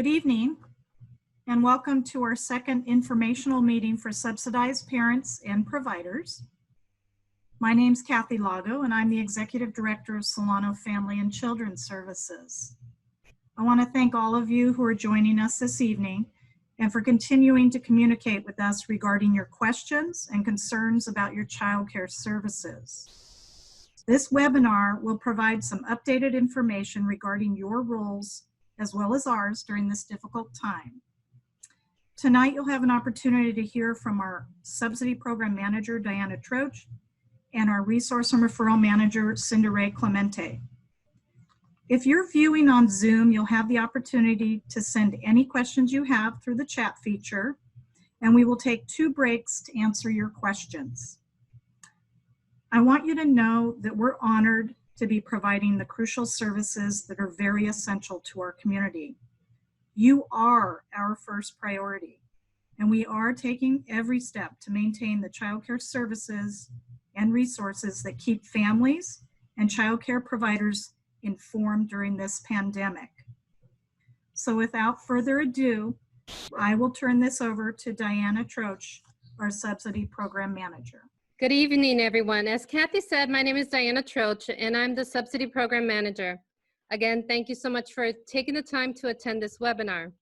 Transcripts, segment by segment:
Good evening, and welcome to our second informational meeting for subsidized parents and providers. My name's Kathy Lago, and I'm the Executive Director of Solano Family and Children's Services. I want to thank all of you who are joining us this evening and for continuing to communicate with us regarding your questions and concerns about your child care services. This webinar will provide some updated information regarding your roles as well as ours during this difficult time. Tonight, you'll have an opportunity to hear from our Subsidy Program Manager, Diana Troche, and our Resource and Referral Manager, Cinderay Clemente. If you're viewing on Zoom, you'll have the opportunity to send any questions you have through the chat feature, and we will take 2 breaks to answer your questions. I want you to know that we're honored to be providing the crucial services that are very essential to our community. You are our first priority, and we are taking every step to maintain the child care services and resources that keep families and child care providers informed during this pandemic. So without further ado, I will turn this over to Diana Troche, our Subsidy Program Manager. Good evening, everyone. As Kathy said, my name is Diana Troche, and I'm the Subsidy Program Manager. Again, thank you so much for taking the time to attend this webinar.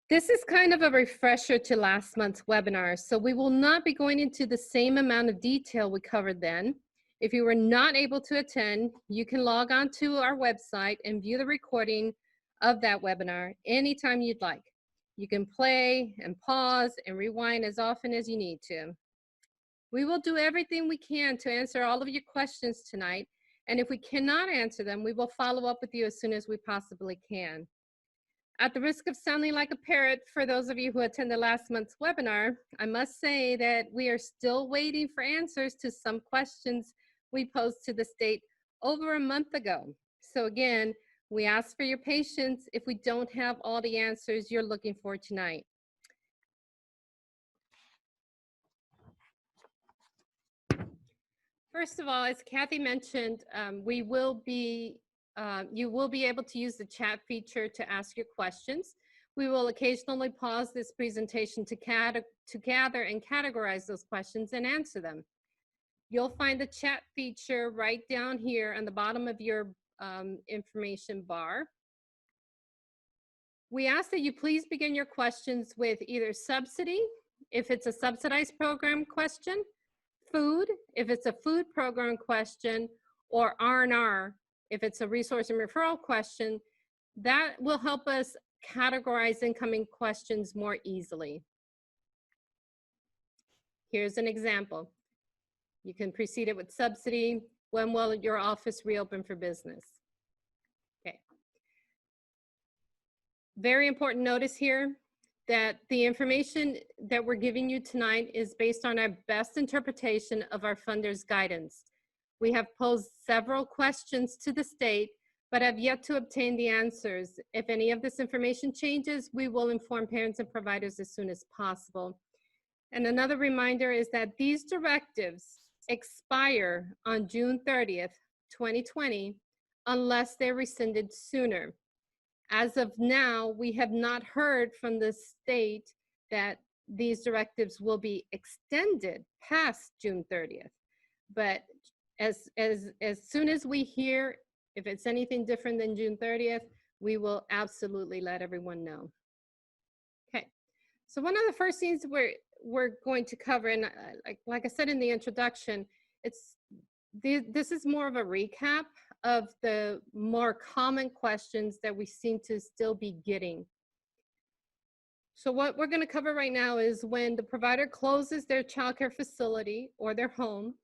This is kind of a refresher to last month's webinar, so we will not be going into the same amount of detail we covered then. If you were not able to attend, you can log on to our website and view the recording of that webinar anytime you'd like. You can play and pause and rewind as often as you need to. We will do everything we can to answer all of your questions tonight, and if we cannot answer them, we will follow up with you as soon as we possibly can. At the risk of sounding like a parrot, for those of you who attended last month's webinar, I must say that we are still waiting for answers to some questions we posed to the state over a month ago. So again, we ask for your patience if we don't have all the answers you're looking for tonight. First of all, as Kathy mentioned, you will be able to use the chat feature to ask your questions. We will occasionally pause this presentation to gather and categorize those questions and answer them. You'll find the chat feature right down here on the bottom of your information bar. We ask that you please begin your questions with either subsidy, if it's a subsidized program question, food, if it's a food program question, or R&R, if it's a resource and referral question. That will help us categorize incoming questions more easily. Here's an example. You can precede it with subsidy. When will your office reopen for business? Okay. Very important notice here that the information that we're giving you tonight is based on our best interpretation of our funders' guidance. We have posed several questions to the state, but have yet to obtain the answers. If any of this information changes, we will inform parents and providers as soon as possible. And another reminder is that these directives expire on June 30th, 2020, unless they're rescinded sooner. As of now, we have not heard from the state that these directives will be extended past June 30th. But as soon as we hear if it's anything different than June 30th, we will absolutely let everyone know. Okay, so one of the first things we're going to cover, and like I said in the introduction, this is more of a recap of the more common questions that we seem to still be getting. So what we're going to cover right now is when the provider closes their childcare facility or their home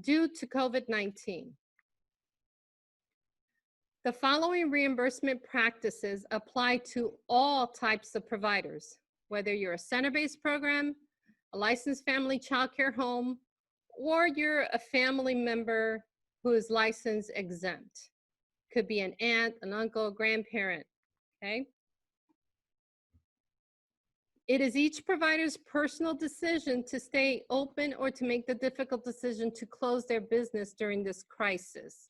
due to COVID-19. The following reimbursement practices apply to all types of providers, whether you're a center-based program, a licensed family childcare home, or you're a family member who is license exempt. Could be an aunt, an uncle, a grandparent, okay? It is each provider's personal decision to stay open or to make the difficult decision to close their business during this crisis.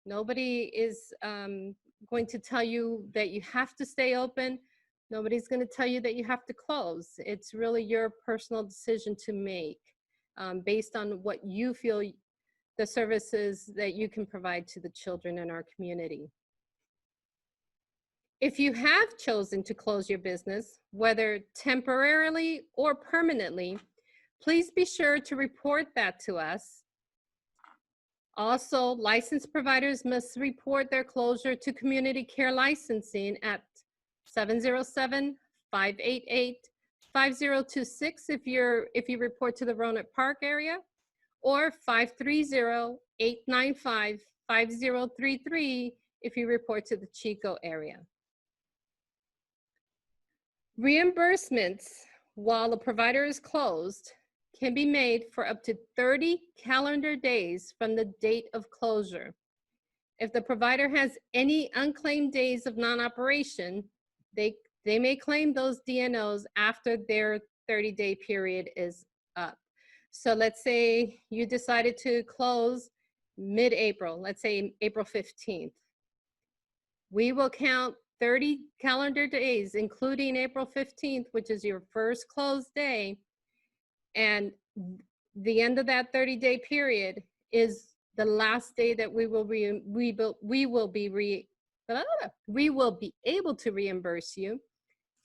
Nobody is going to tell you that you have to stay open, Nobody's going to tell you that you have to close. It's really your personal decision to make based on what you feel the services that you can provide to the children in our community. If you have chosen to close your business, whether temporarily or permanently, please be sure to report that to us. Also, licensed providers must report their closure to Community Care Licensing at 707-588-5026 if you report to the Roanoke Park area, or 530-895-5033 if you report to the Chico area. Reimbursements while the provider is closed can be made for up to 30 calendar days from the date of closure. If the provider has any unclaimed days of non-operation, they may claim those DNOs after their 30-day period is up. So let's say you decided to close mid-April, let's say April 15th. We will count 30 calendar days, including April 15th, which is your first closed day, and the end of that 30-day period is the last day that we will be able to reimburse you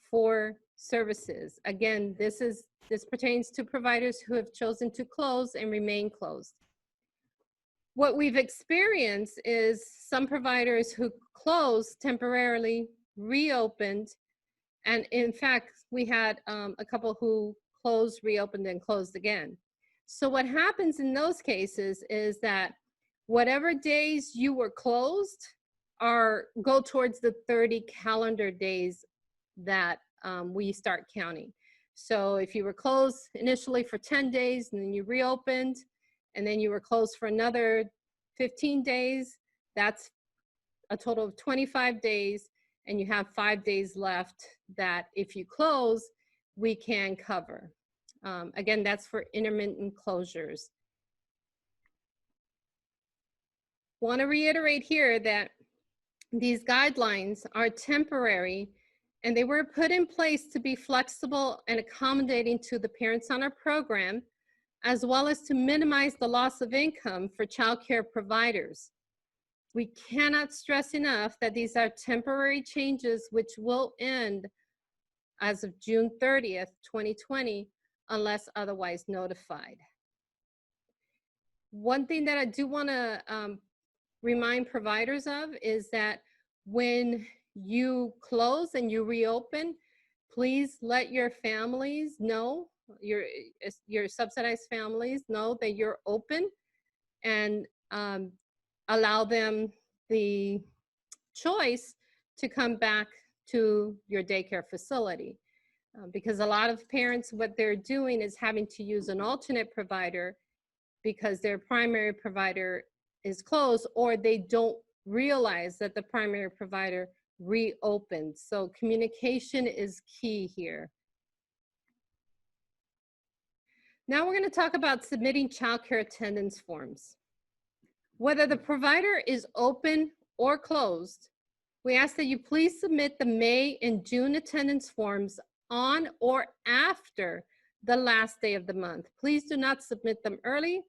for services. Again, this pertains to providers who have chosen to close and remain closed. What we've experienced is some providers who closed temporarily reopened, and in fact, we had a couple who closed, reopened, and closed again. So what happens in those cases is that whatever days you were closed go towards the 30 calendar days that we start counting. So if you were closed initially for 10 days and then you reopened, and then you were closed for another 15 days, that's a total of 25 days, and you have 5 days left that if you close, we can cover. Again, that's for intermittent closures. Want to reiterate here that these guidelines are temporary, and they were put in place to be flexible and accommodating to the parents on our program, as well as to minimize the loss of income for child care providers. We cannot stress enough that these are temporary changes which will end as of June 30th, 2020, unless otherwise notified. One thing that I do want to remind providers of is that when you close and you reopen, please let your families know, your subsidized families know that you're open, and allow them the choice to come back to your daycare facility. Because a lot of parents, what they're doing is having to use an alternate provider because their primary provider is closed, or they don't realize that the primary provider reopened. So communication is key here. Now we're going to talk about submitting child care attendance forms. Whether the provider is open or closed, we ask that you please submit the May and June attendance forms on or after the last day of the month. Please do not submit them early,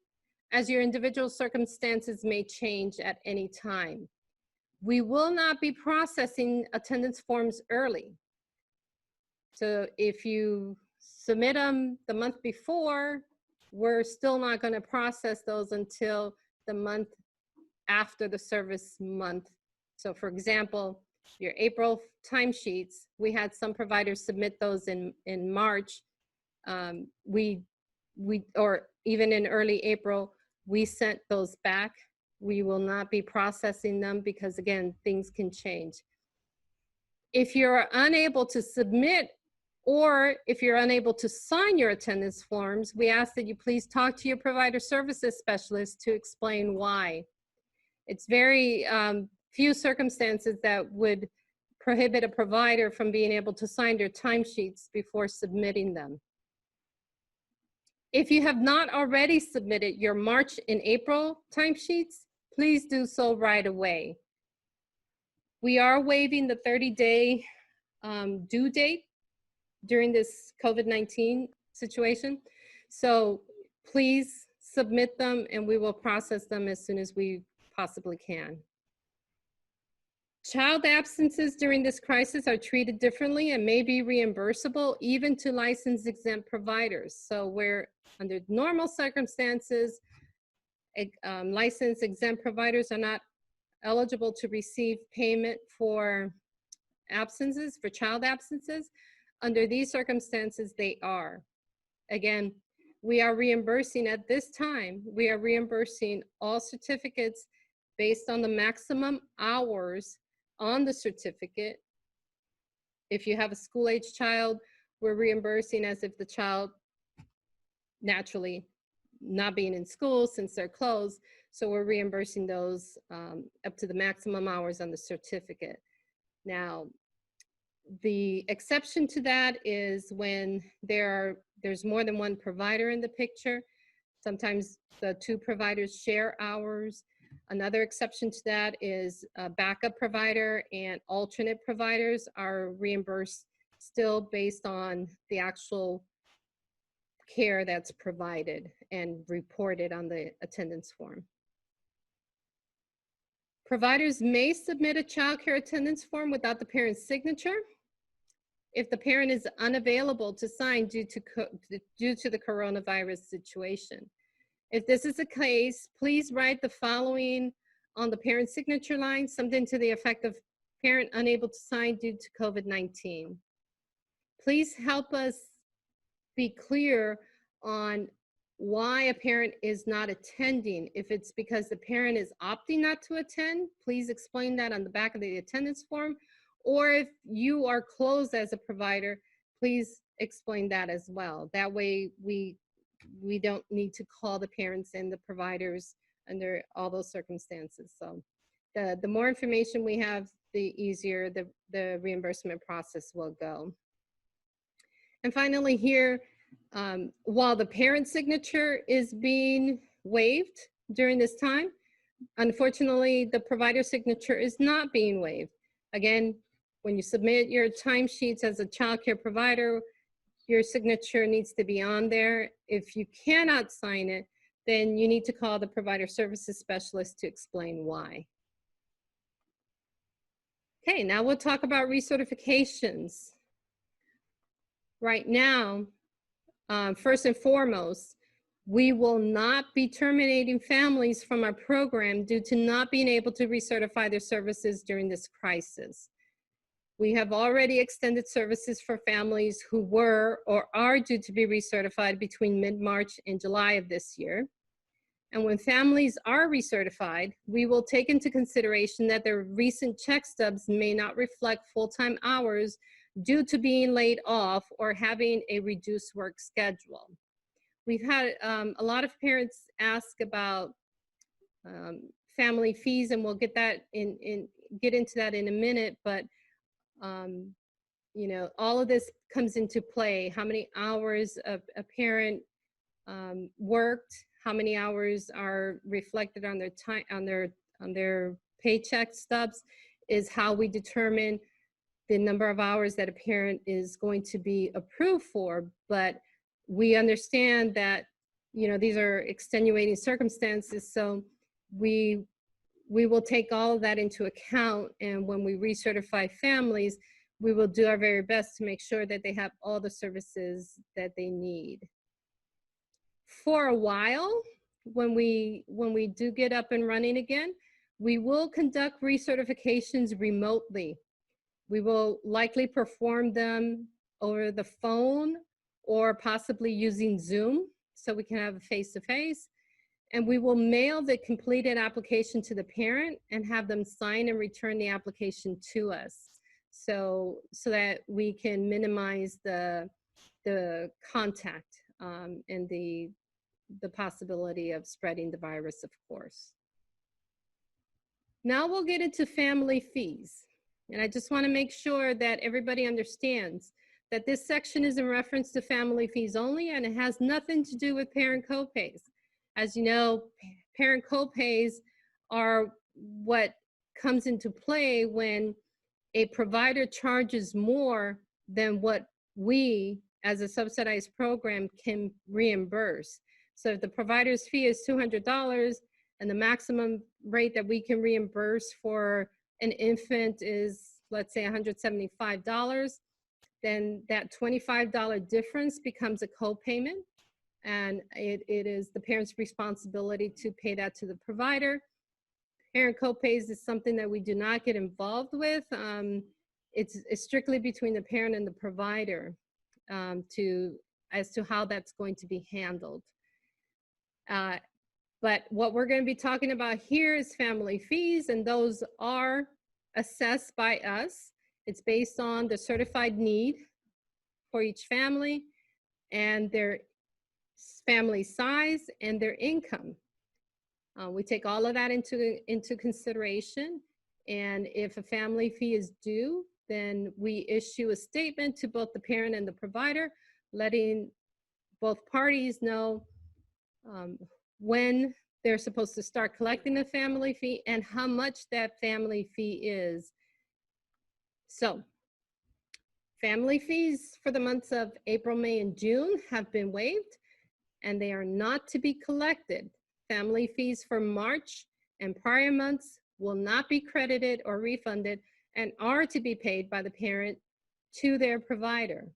as your individual circumstances may change at any time. We will not be processing attendance forms early. So if you submit them the month before, we're still not going to process those until the month after the service month. So for example, your April timesheets, we had some providers submit those in March. Or even in early April, we sent those back. We will not be processing them because, again, things can change. If you're unable to submit, or if you're unable to sign your attendance forms, we ask that you please talk to your provider services specialist to explain why. It's very few circumstances that would prohibit a provider from being able to sign their timesheets before submitting them. If you have not already submitted your March and April timesheets, please do so right away. We are waiving the 30-day due date during this COVID-19 situation. So please submit them and we will process them as soon as we possibly can. Child absences during this crisis are treated differently and may be reimbursable even to license exempt providers. So where under normal circumstances, licensed exempt providers are not eligible to receive payment for absences, for child absences, under these circumstances, they are. Again, we are reimbursing at this time, we are reimbursing all certificates based on the maximum hours on the certificate. If you have a school-age child, we're reimbursing as if the child naturally not being in school since they're closed. So we're reimbursing those up to the maximum hours on the certificate. Now, the exception to that is when there's more than one provider in the picture. Sometimes the two providers share hours. Another exception to that is a backup provider and alternate providers are reimbursed still based on the actual care that's provided and reported on the attendance form. Providers may submit a child care attendance form without the parent's signature if the parent is unavailable to sign due to the coronavirus situation. If this is the case, please write the following on the parent signature line, something to the effect of parent unable to sign due to COVID-19. Please help us be clear on why a parent is not attending. If it's because the parent is opting not to attend, please explain that on the back of the attendance form. Or if you are closed as a provider, please explain that as well. That way we don't need to call the parents and the providers under all those circumstances. So the more information we have, the easier the reimbursement process will go. And finally here, while the parent signature is being waived during this time, unfortunately, the provider signature is not being waived. Again, when you submit your timesheets as a child care provider, your signature needs to be on there. If you cannot sign it, then you need to call the provider services specialist to explain why. Okay, now we'll talk about recertifications. Right now, first and foremost, we will not be terminating families from our program due to not being able to recertify their services during this crisis. We have already extended services for families who were or are due to be recertified between mid-March and July of this year. And when families are recertified, we will take into consideration that their recent check stubs may not reflect full-time hours due to being laid off or having a reduced work schedule. We've had a lot of parents ask about family fees, and we'll get into that in a minute, but you know, all of this comes into play. How many hours a parent worked, how many hours are reflected on their time, on their paycheck stubs, is how we determine the number of hours that a parent is going to be approved for. But we understand that, you know, these are extenuating circumstances, so we will take all of that into account, and when we recertify families, we will do our very best to make sure that they have all the services that they need. For a while, when we do get up and running again, we will conduct recertifications remotely. We will likely perform them over the phone or possibly using Zoom, so we can have a face-to-face. And we will mail the completed application to the parent and have them sign and return the application to us, so that we can minimize the contact and the possibility of spreading the virus, of course. Now we'll get into family fees. And I just want to make sure that everybody understands that this section is in reference to family fees only, and it has nothing to do with parent co-pays. As you know, parent co-pays are what comes into play when a provider charges more than what we as a subsidized program can reimburse. So if the provider's fee is $200 and the maximum rate that we can reimburse for an infant is, let's say, $175, then that $25 difference becomes a co-payment, and it is the parent's responsibility to pay that to the provider. Parent co-pays is something that we do not get involved with. It's strictly between the parent and the provider as to how that's going to be handled. But what we're going to be talking about here is family fees, and those are assessed by us. It's based on the certified need for each family and their family size and their income. We take all of that into consideration, and if a family fee is due, then we issue a statement to both the parent and the provider, letting both parties know when they're supposed to start collecting the family fee and how much that family fee is. So, family fees for the months of April, May, and June have been waived, and they are not to be collected. Family fees for March and prior months will not be credited or refunded and are to be paid by the parent to their provider.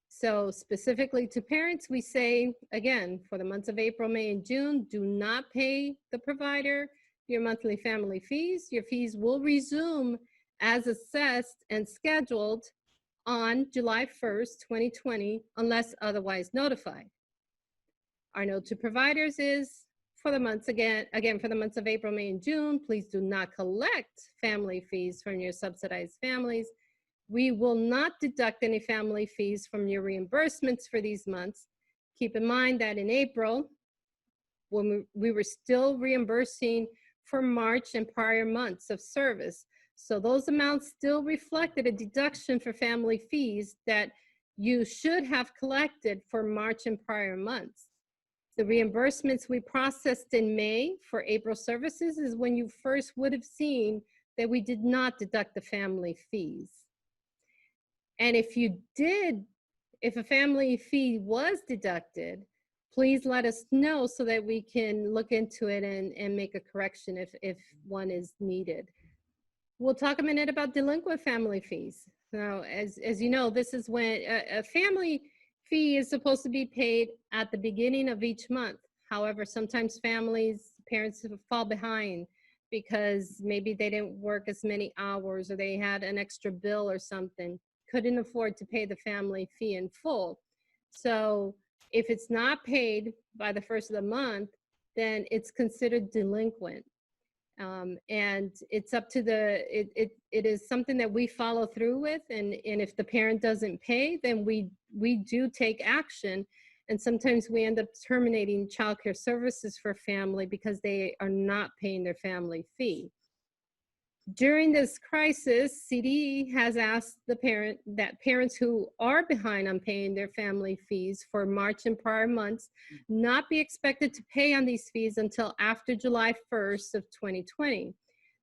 So specifically to parents, we say, again, for the months of April, May, and June, do not pay the provider your monthly family fees. Your fees will resume as assessed and scheduled on July 1st, 2020, unless otherwise notified. Our note to providers is, for the months, again, for the months of April, May, and June, please do not collect family fees from your subsidized families. We will not deduct any family fees from your reimbursements for these months. Keep in mind that in April, when we were still reimbursing for March and prior months of service. So those amounts still reflected a deduction for family fees that you should have collected for March and prior months. The reimbursements we processed in May for April services is when you first would have seen that we did not deduct the family fees. And if a family fee was deducted, please let us know so that we can look into it and make a correction if one is needed. We'll talk a minute about delinquent family fees. Now, as you know, this is when a family fee is supposed to be paid at the beginning of each month. However, sometimes parents fall behind because maybe they didn't work as many hours or they had an extra bill or something, couldn't afford to pay the family fee in full. So if it's not paid by the first of the month, then it's considered delinquent. And it's up to it is something that we follow through with, and if the parent doesn't pay, then we do take action, and sometimes we end up terminating childcare services for family because they are not paying their family fee. During this crisis, CDE has asked that parents who are behind on paying their family fees for March and prior months not be expected to pay on these fees until after July 1st of 2020.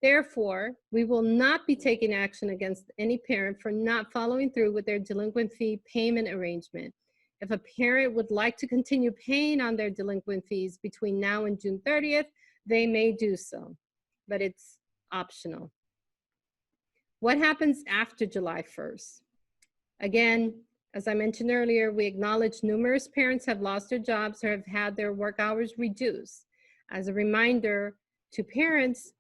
Therefore, we will not be taking action against any parent for not following through with their delinquent fee payment arrangement. If a parent would like to continue paying on their delinquent fees between now and June 30th, they may do so, but it's optional. What happens after July 1st? Again, as I mentioned earlier, we acknowledge numerous parents have lost their jobs or have had their work hours reduced. As a reminder to parents,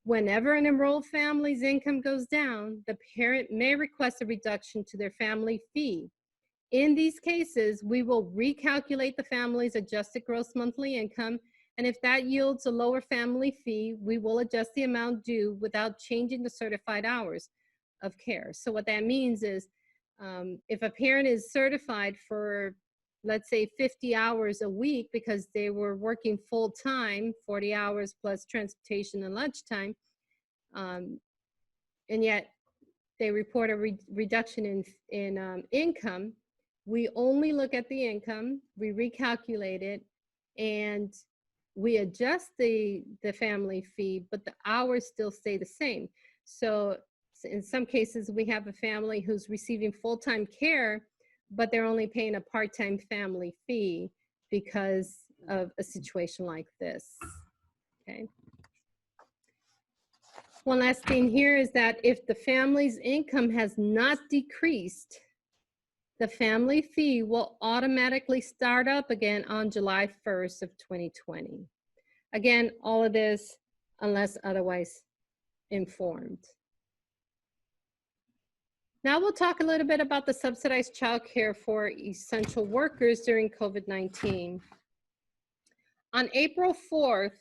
whenever an enrolled family's income goes down, the parent may request a reduction to their family fee. In these cases, we will recalculate the family's adjusted gross monthly income, and if that yields a lower family fee, we will adjust the amount due without changing the certified hours of care. So what that means is if a parent is certified for, let's say, 50 hours a week because they were working full time, 40 hours plus transportation and lunchtime, and yet they report a reduction in income, we only look at the income, we recalculate it, and we adjust the family fee, but the hours still stay the same. So in some cases, we have a family who's receiving full-time care, but they're only paying a part-time family fee because of a situation like this, okay? One last thing here is that if the family's income has not decreased, the family fee will automatically start up again on July 1st of 2020. Again, all of this unless otherwise informed. Now we'll talk a little bit about the subsidized childcare for essential workers during COVID-19. On April 4th,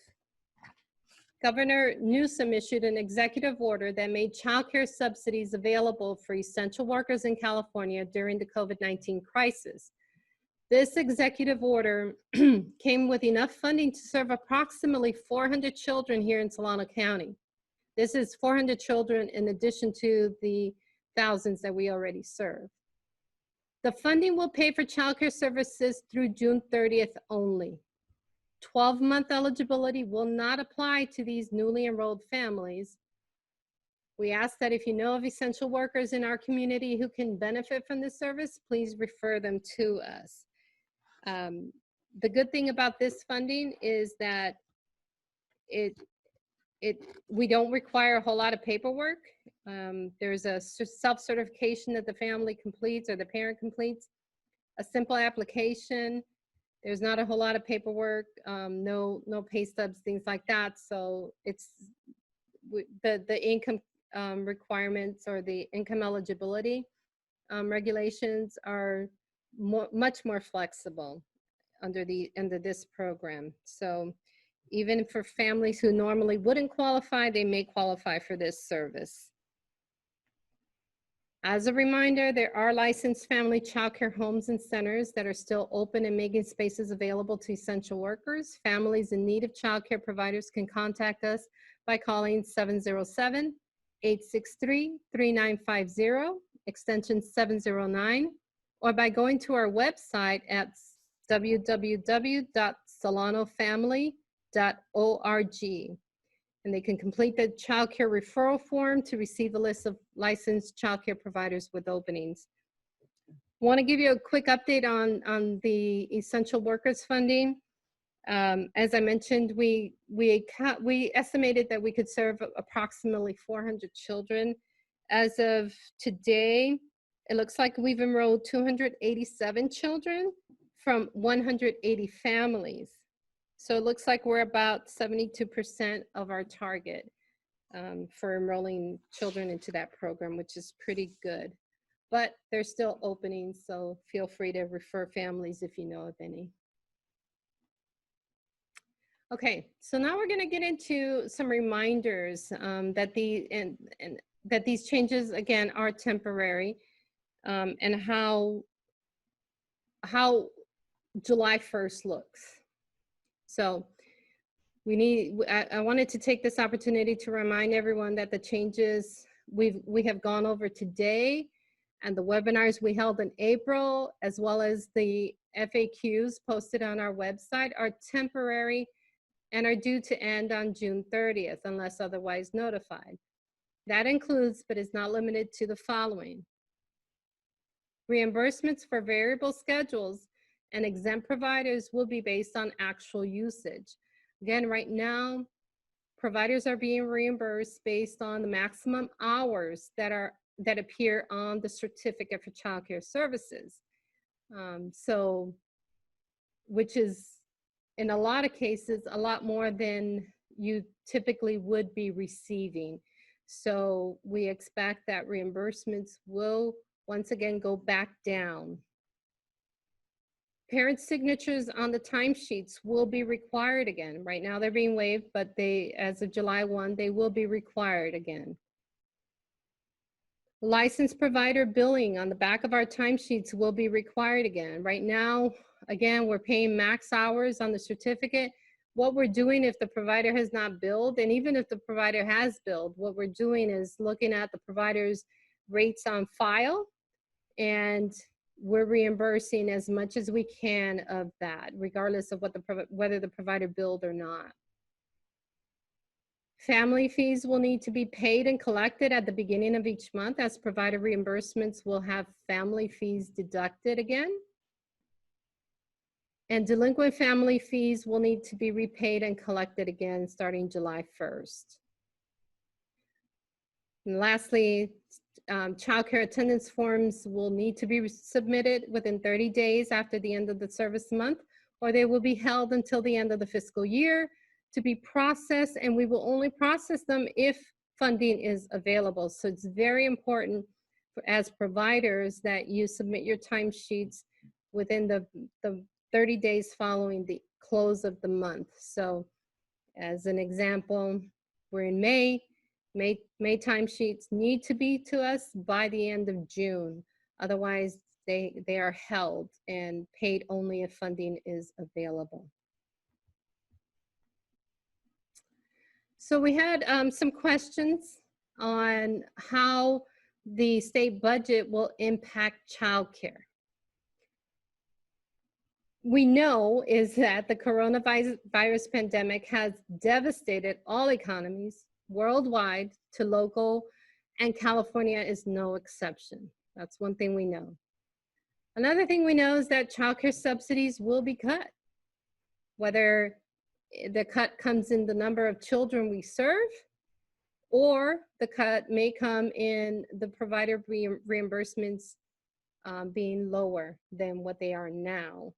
Governor Newsom issued an executive order that made childcare subsidies available for essential workers in California during the COVID-19 crisis. This executive order came with enough funding to serve approximately 400 children here in Solano County. This is 400 children in addition to the thousands that we already serve. The funding will pay for childcare services through June 30th only. 12-month eligibility will not apply to these newly enrolled families. We ask that if you know of essential workers in our community who can benefit from this service, please refer them to us. The good thing about this funding is that we don't require a whole lot of paperwork. There's a self-certification that the family completes or the parent completes, a simple application. There's not a whole lot of paperwork, no pay stubs, things like that. So it's the income requirements or the income eligibility regulations are much more flexible under this program. So even for families who normally wouldn't qualify, they may qualify for this service. As a reminder, there are licensed family childcare homes and centers that are still open and making spaces available to essential workers. Families in need of childcare providers can contact us by calling 707-863-3950, extension 709, or by going to our website at www.solanofamily.org. And they can complete the childcare referral form to receive a list of licensed childcare providers with openings. I want to give you a quick update on the essential workers funding. As I mentioned, we estimated that we could serve approximately 400 children. As of today, it looks like we've enrolled 287 children from 180 families. So it looks like we're about 72% of our target for enrolling children into that program, which is pretty good. But there's still openings, so feel free to refer families if you know of any. Okay, so now we're going to get into some reminders that these changes again are temporary, and how July 1st looks. So I wanted to take this opportunity to remind everyone that the changes we have gone over today and the webinars we held in April, as well as the FAQs posted on our website, are temporary and are due to end on June 30th unless otherwise notified. That includes, but is not limited to, the following: reimbursements for variable schedules and exempt providers will be based on actual usage. Again, right now, providers are being reimbursed based on the maximum hours that appear on the certificate for childcare services. Which is, in a lot of cases, a lot more than you typically would be receiving. So we expect that reimbursements will once again go back down. Parent signatures on the timesheets will be required again. Right now they're being waived, but as of July 1, they will be required again. Licensed provider billing on the back of our timesheets will be required again. Right now, again, we're paying max hours on the certificate. What we're doing if the provider has not billed, and even if the provider has billed, what we're doing is looking at the provider's rates on file, and we're reimbursing as much as we can of that, regardless of whether the provider billed or not. Family fees will need to be paid and collected at the beginning of each month, as provider reimbursements will have family fees deducted again. And delinquent family fees will need to be repaid and collected again starting July 1st. And lastly, childcare attendance forms will need to be submitted within 30 days after the end of the service month, or they will be held until the end of the fiscal year to be processed, and we will only process them if funding is available. So it's very important as providers that you submit your timesheets within the 30 days following the close of the month. So as an example, we're in May timesheets need to be to us by the end of June. Otherwise, they are held and paid only if funding is available. So we had some questions on how the state budget will impact childcare. We know is that the coronavirus pandemic has devastated all economies worldwide to local, and California is no exception. That's one thing we know. Another thing we know is that childcare subsidies will be cut, whether the cut comes in the number of children we serve, or the cut may come in the provider reimbursements being lower than what they are now,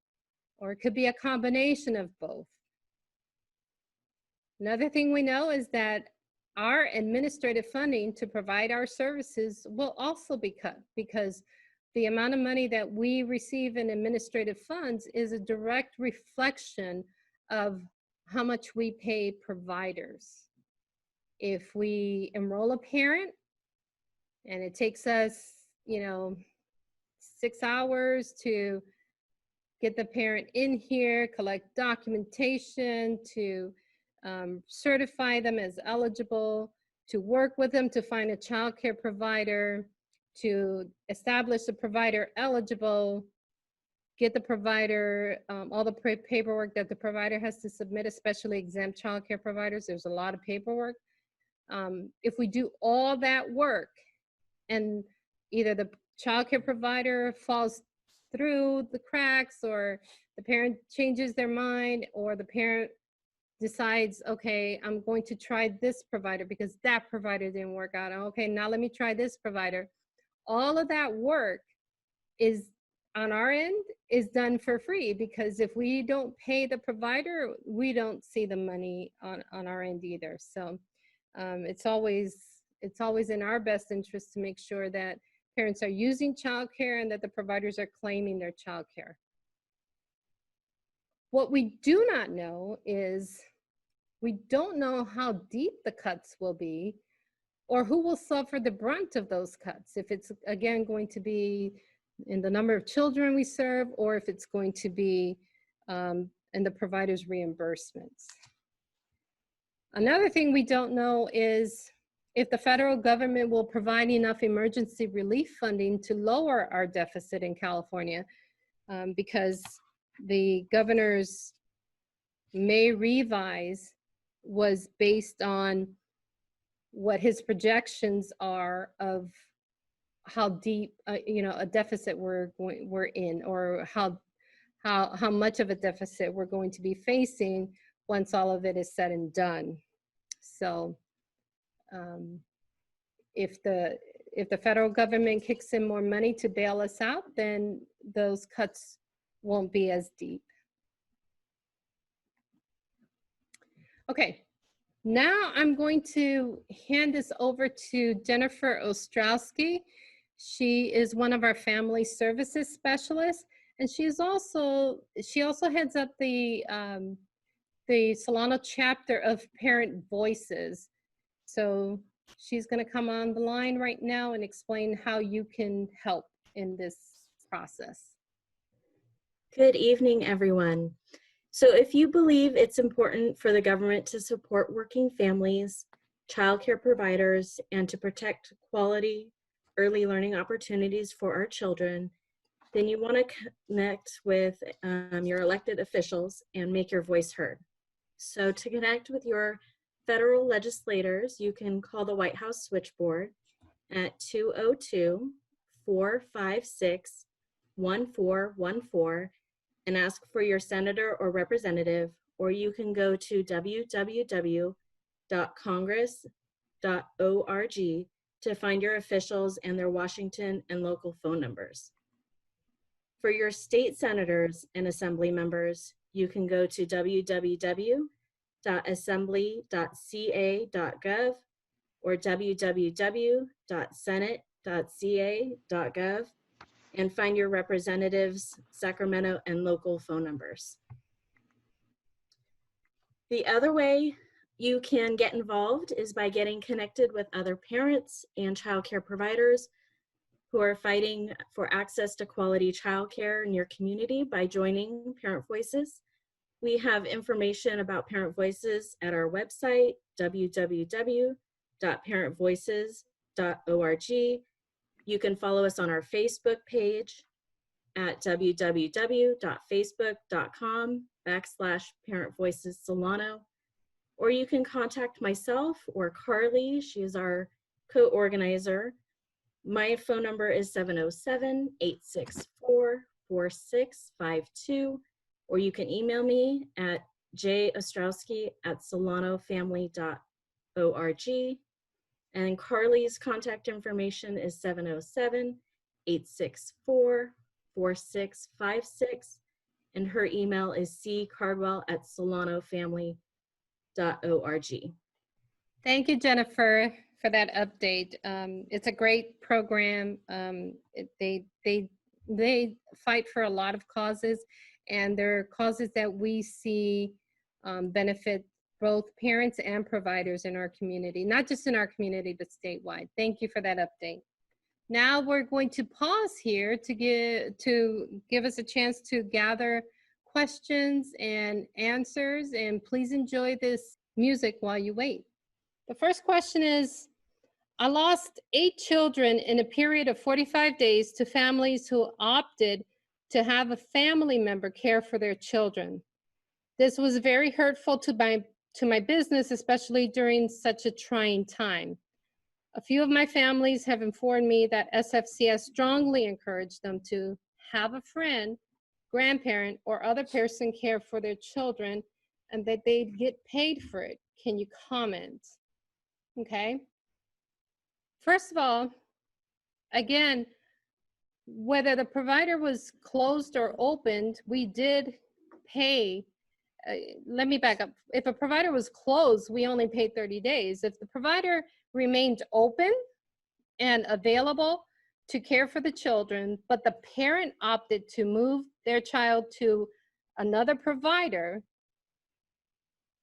or it could be a combination of both. Another thing we know is that our administrative funding to provide our services will also be cut, because the amount of money that we receive in administrative funds is a direct reflection of how much we pay providers. If we enroll a parent and it takes us, 6 hours to get the parent in here, collect documentation, to certify them as eligible, to work with them to find a child care provider, to establish a provider eligible, get the provider, all the paperwork that the provider has to submit, especially exempt child care providers. There's a lot of paperwork. If we do all that work and either the child care provider falls through the cracks, or the parent changes their mind, or the parent decides, okay, I'm going to try this provider because that provider didn't work out. Okay, now let me try this provider. All of that work is on our end is done for free, because if we don't pay the provider, we don't see the money on our end either. So it's always in our best interest to make sure that parents are using childcare and that the providers are claiming their childcare. What we do not know is, we don't know how deep the cuts will be, or who will suffer the brunt of those cuts. If it's, again, going to be in the number of children we serve, or if it's going to be in the provider's reimbursements. Another thing we don't know is if the federal government will provide enough emergency relief funding to lower our deficit in California, because the governor's May revise was based on what his projections are of how deep a deficit we're in, or how much of a deficit we're going to be facing once all of it is said and done. So if the federal government kicks in more money to bail us out, then those cuts won't be as deep. Okay, now I'm going to hand this over to Jennifer Ostrowski. She is one of our family services specialists, and she also heads up the Solano chapter of Parent Voices. So she's going to come on the line right now and explain how you can help in this process. Good evening, everyone. So if you believe it's important for the government to support working families, childcare providers, and to protect quality early learning opportunities for our children, then you want to connect with your elected officials and make your voice heard. So to connect with your federal legislators, you can call the White House switchboard at 202-456-1414 and ask for your senator or representative, or you can go to www.congress.org to find your officials and their Washington and local phone numbers. For your state senators and assembly members, you can go to www.assembly.ca.gov or www.senate.ca.gov and find your representatives, Sacramento and local phone numbers. The other way you can get involved is by getting connected with other parents and childcare providers who are fighting for access to quality childcare in your community by joining Parent Voices. We have information about Parent Voices at our website, www.parentvoices.org. You can follow us on our Facebook page at www.facebook.com/Parent Voices Solano, or you can contact myself or Carly. She is our co-organizer. My phone number is 707-864-4652, or you can email me at jostrowski@solanofamily.org. And Carly's contact information is 707-864-4656, and her email is cardwell@solanofamily.org. Thank you, Jennifer, for that update. It's a great program. They fight for a lot of causes, and they're causes that we see benefit both parents and providers in our community, not just in our community, but statewide. Thank you for that update. Now we're going to pause here to give us a chance to gather questions and answers, and please enjoy this music while you wait. The first question is, I lost 8 children in a period of 45 days to families who opted to have a family member care for their children. This was very hurtful to my business, especially during such a trying time. A few of my families have informed me that SFCS strongly encouraged them to have a friend, grandparent, or other person care for their children, and that they'd get paid for it. Can you comment? Okay. First of all, again, whether the provider was closed or opened, we did pay. Let me back up. If a provider was closed, we only paid 30 days. If the provider remained open and available to care for the children, but the parent opted to move their child to another provider,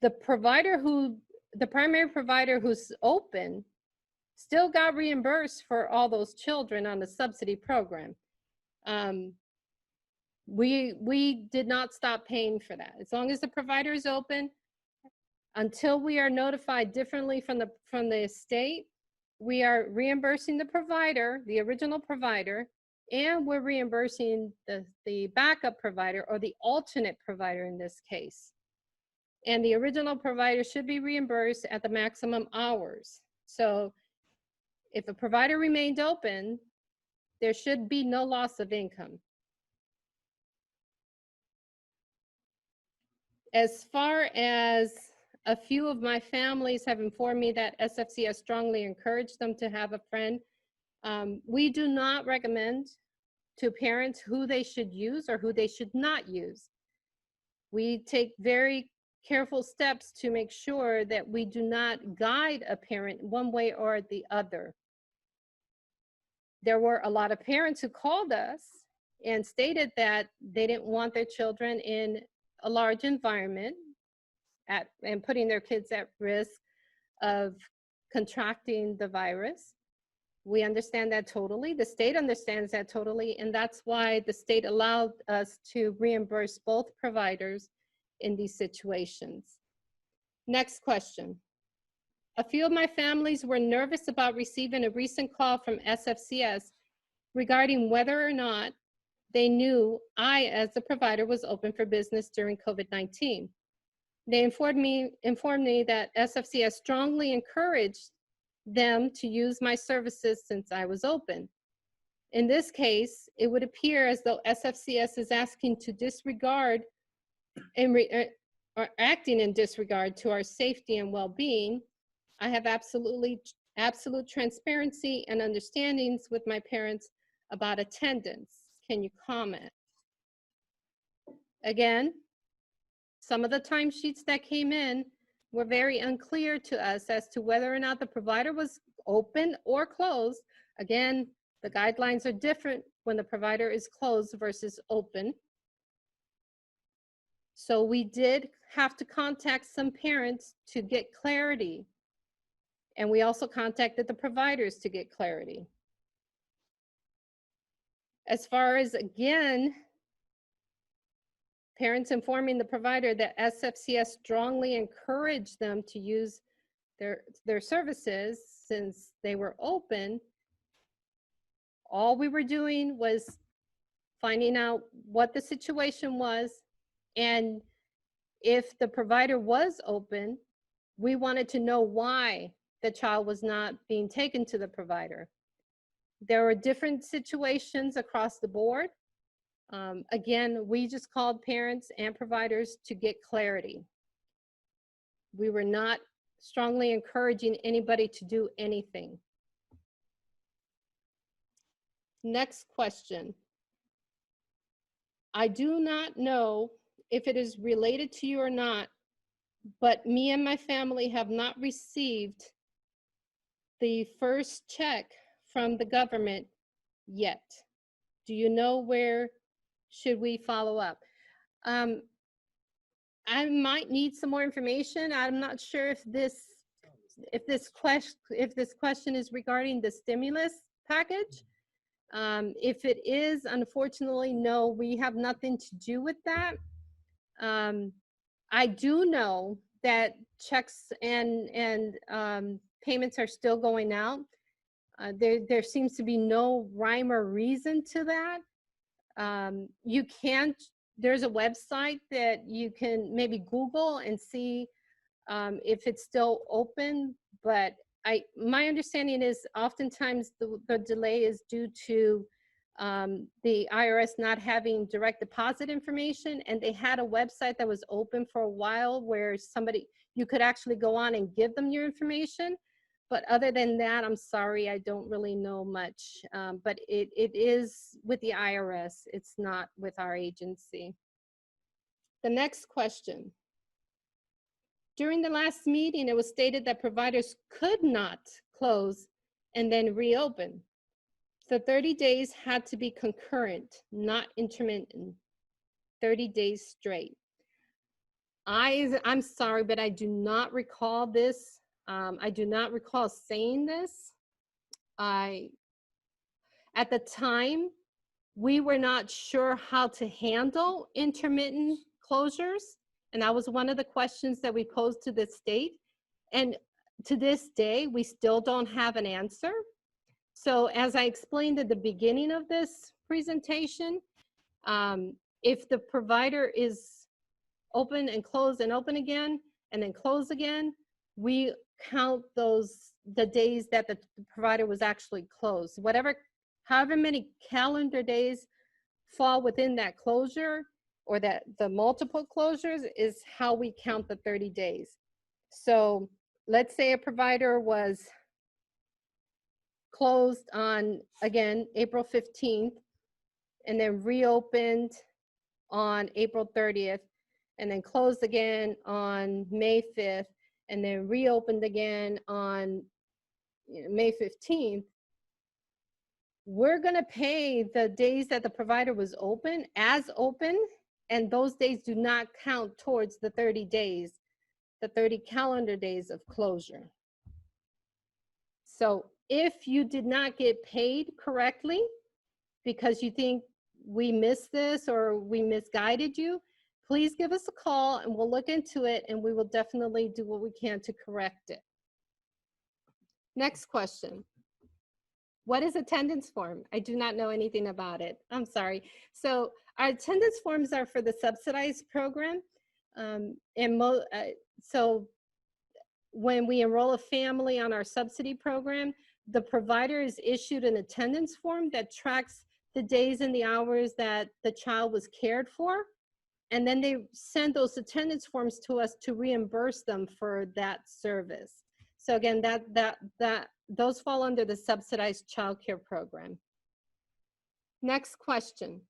the primary provider who's open still got reimbursed for all those children on the subsidy program. We did not stop paying for that. As long as the provider is open, until we are notified differently from the state, we are reimbursing the provider, the original provider, and we're reimbursing the backup provider or the alternate provider in this case. And the original provider should be reimbursed at the maximum hours. So if a provider remained open, there should be no loss of income. As far as a few of my families have informed me that SFCS strongly encouraged them to have a friend, we do not recommend to parents who they should use or who they should not use. We take very careful steps to make sure that we do not guide a parent one way or the other. There were a lot of parents who called us and stated that they didn't want their children in a large environment and putting their kids at risk of contracting the virus. We understand that totally. The state understands that totally, and that's why the state allowed us to reimburse both providers in these situations. Next question. A few of my families were nervous about receiving a recent call from SFCS regarding whether or not they knew I, as the provider, was open for business during COVID-19. They informed me that SFCS strongly encouraged them to use my services since I was open. In this case, it would appear as though SFCS is asking to disregard or acting in disregard to our safety and well-being. I have absolute transparency and understandings with my parents about attendance. Can you comment? Again, some of the timesheets that came in were very unclear to us as to whether or not the provider was open or closed. Again, the guidelines are different when the provider is closed versus open. So we did have to contact some parents to get clarity. And we also contacted the providers to get clarity. As far as, again, parents informing the provider that SFCS strongly encouraged them to use their services since they were open, all we were doing was finding out what the situation was, and if the provider was open, we wanted to know why the child was not being taken to the provider. There were different situations across the board. Again, we just called parents and providers to get clarity. We were not strongly encouraging anybody to do anything. Next question. I do not know if it is related to you or not, but me and my family have not received the first check from the government yet. Do you know where should we follow up? I might need some more information. I'm not sure if this question is regarding the stimulus package. If it is, unfortunately, no, we have nothing to do with that. I do know that checks and payments are still going out. There seems to be no rhyme or reason to that. You can't, there's a website that you can maybe Google and see if it's still open, but my understanding is oftentimes the delay is due to the IRS not having direct deposit information, and they had a website that was open for a while where you could actually go on and give them your information. But other than that, I'm sorry, I don't really know much. But it is with the IRS, it's not with our agency. The next question. During the last meeting, it was stated that providers could not close and then reopen. The 30 days had to be concurrent, not intermittent, 30 days straight. I'm sorry, but I do not recall this. I do not recall saying this. At the time, we were not sure how to handle intermittent closures. And that was one of the questions that we posed to the state. And to this day, we still don't have an answer. So as I explained at the beginning of this presentation, if the provider is open and close and open again, and then close again, we count the days that the provider was actually closed. However many calendar days fall within that closure or the multiple closures is how we count the 30 days. So let's say a provider was closed on, again, April 15th, and then reopened on April 30th, and then closed again on May 5th, and then reopened again on May 15th. We're gonna pay the days that the provider was open as open, and those days do not count towards the 30 days, the 30 calendar days of closure. So if you did not get paid correctly because you think we missed this or we misguided you, please give us a call and we'll look into it, and we will definitely do what we can to correct it. Next question. What is attendance form? I do not know anything about it. I'm sorry. So our attendance forms are for the subsidized program. So when we enroll a family on our subsidy program, the provider is issued an attendance form that tracks the days and the hours that the child was cared for. And then they send those attendance forms to us to reimburse them for that service. So again, those fall under the subsidized childcare program. Next question.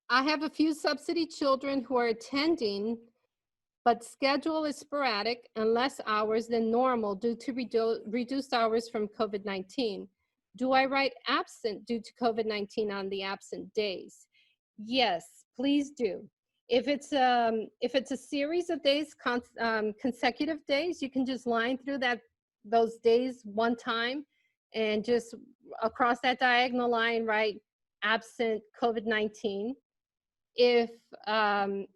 I have a few subsidy children who are attending, but schedule is sporadic and less hours than normal due to reduced hours from COVID-19. Do I write absent due to COVID-19 on the absent days? Yes, please do. If it's a series of days, consecutive days, you can just line through those days one time and just across that diagonal line write absent COVID-19. If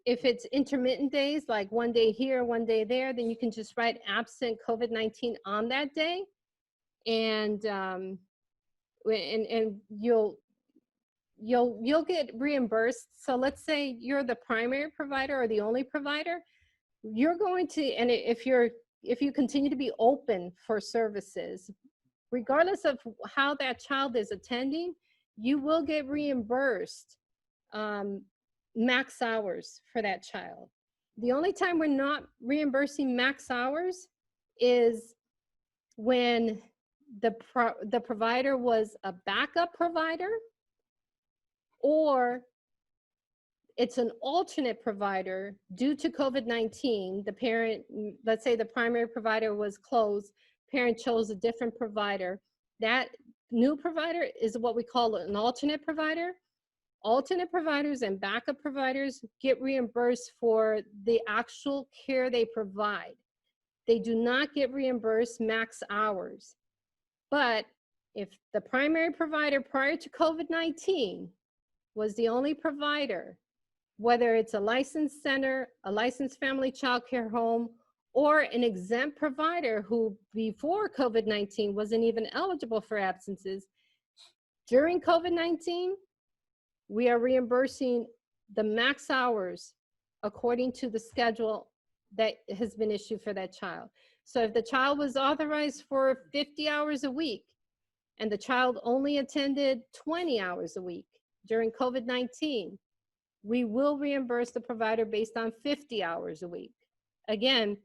it's intermittent days, like one day here, one day there, then you can just write absent COVID-19 on that day, and you'll get reimbursed. So let's say you're the primary provider or the only provider, you're going to, and if you continue to be open for services, regardless of how that child is attending, you will get reimbursed max hours for that child. The only time we're not reimbursing max hours is when the provider was a backup provider, or it's an alternate provider due to COVID-19. The parent, let's say the primary provider was closed, parent chose a different provider. That new provider is what we call an alternate provider. Alternate providers and backup providers get reimbursed for the actual care they provide. They do not get reimbursed max hours. But if the primary provider prior to COVID-19 was the only provider, whether it's a licensed center, a licensed family child care home, or an exempt provider who before COVID-19 wasn't even eligible for absences, during COVID-19, we are reimbursing the max hours according to the schedule that has been issued for that child. So if the child was authorized for 50 hours a week and the child only attended 20 hours a week during COVID-19, we will reimburse the provider based on 50 hours a week. Again,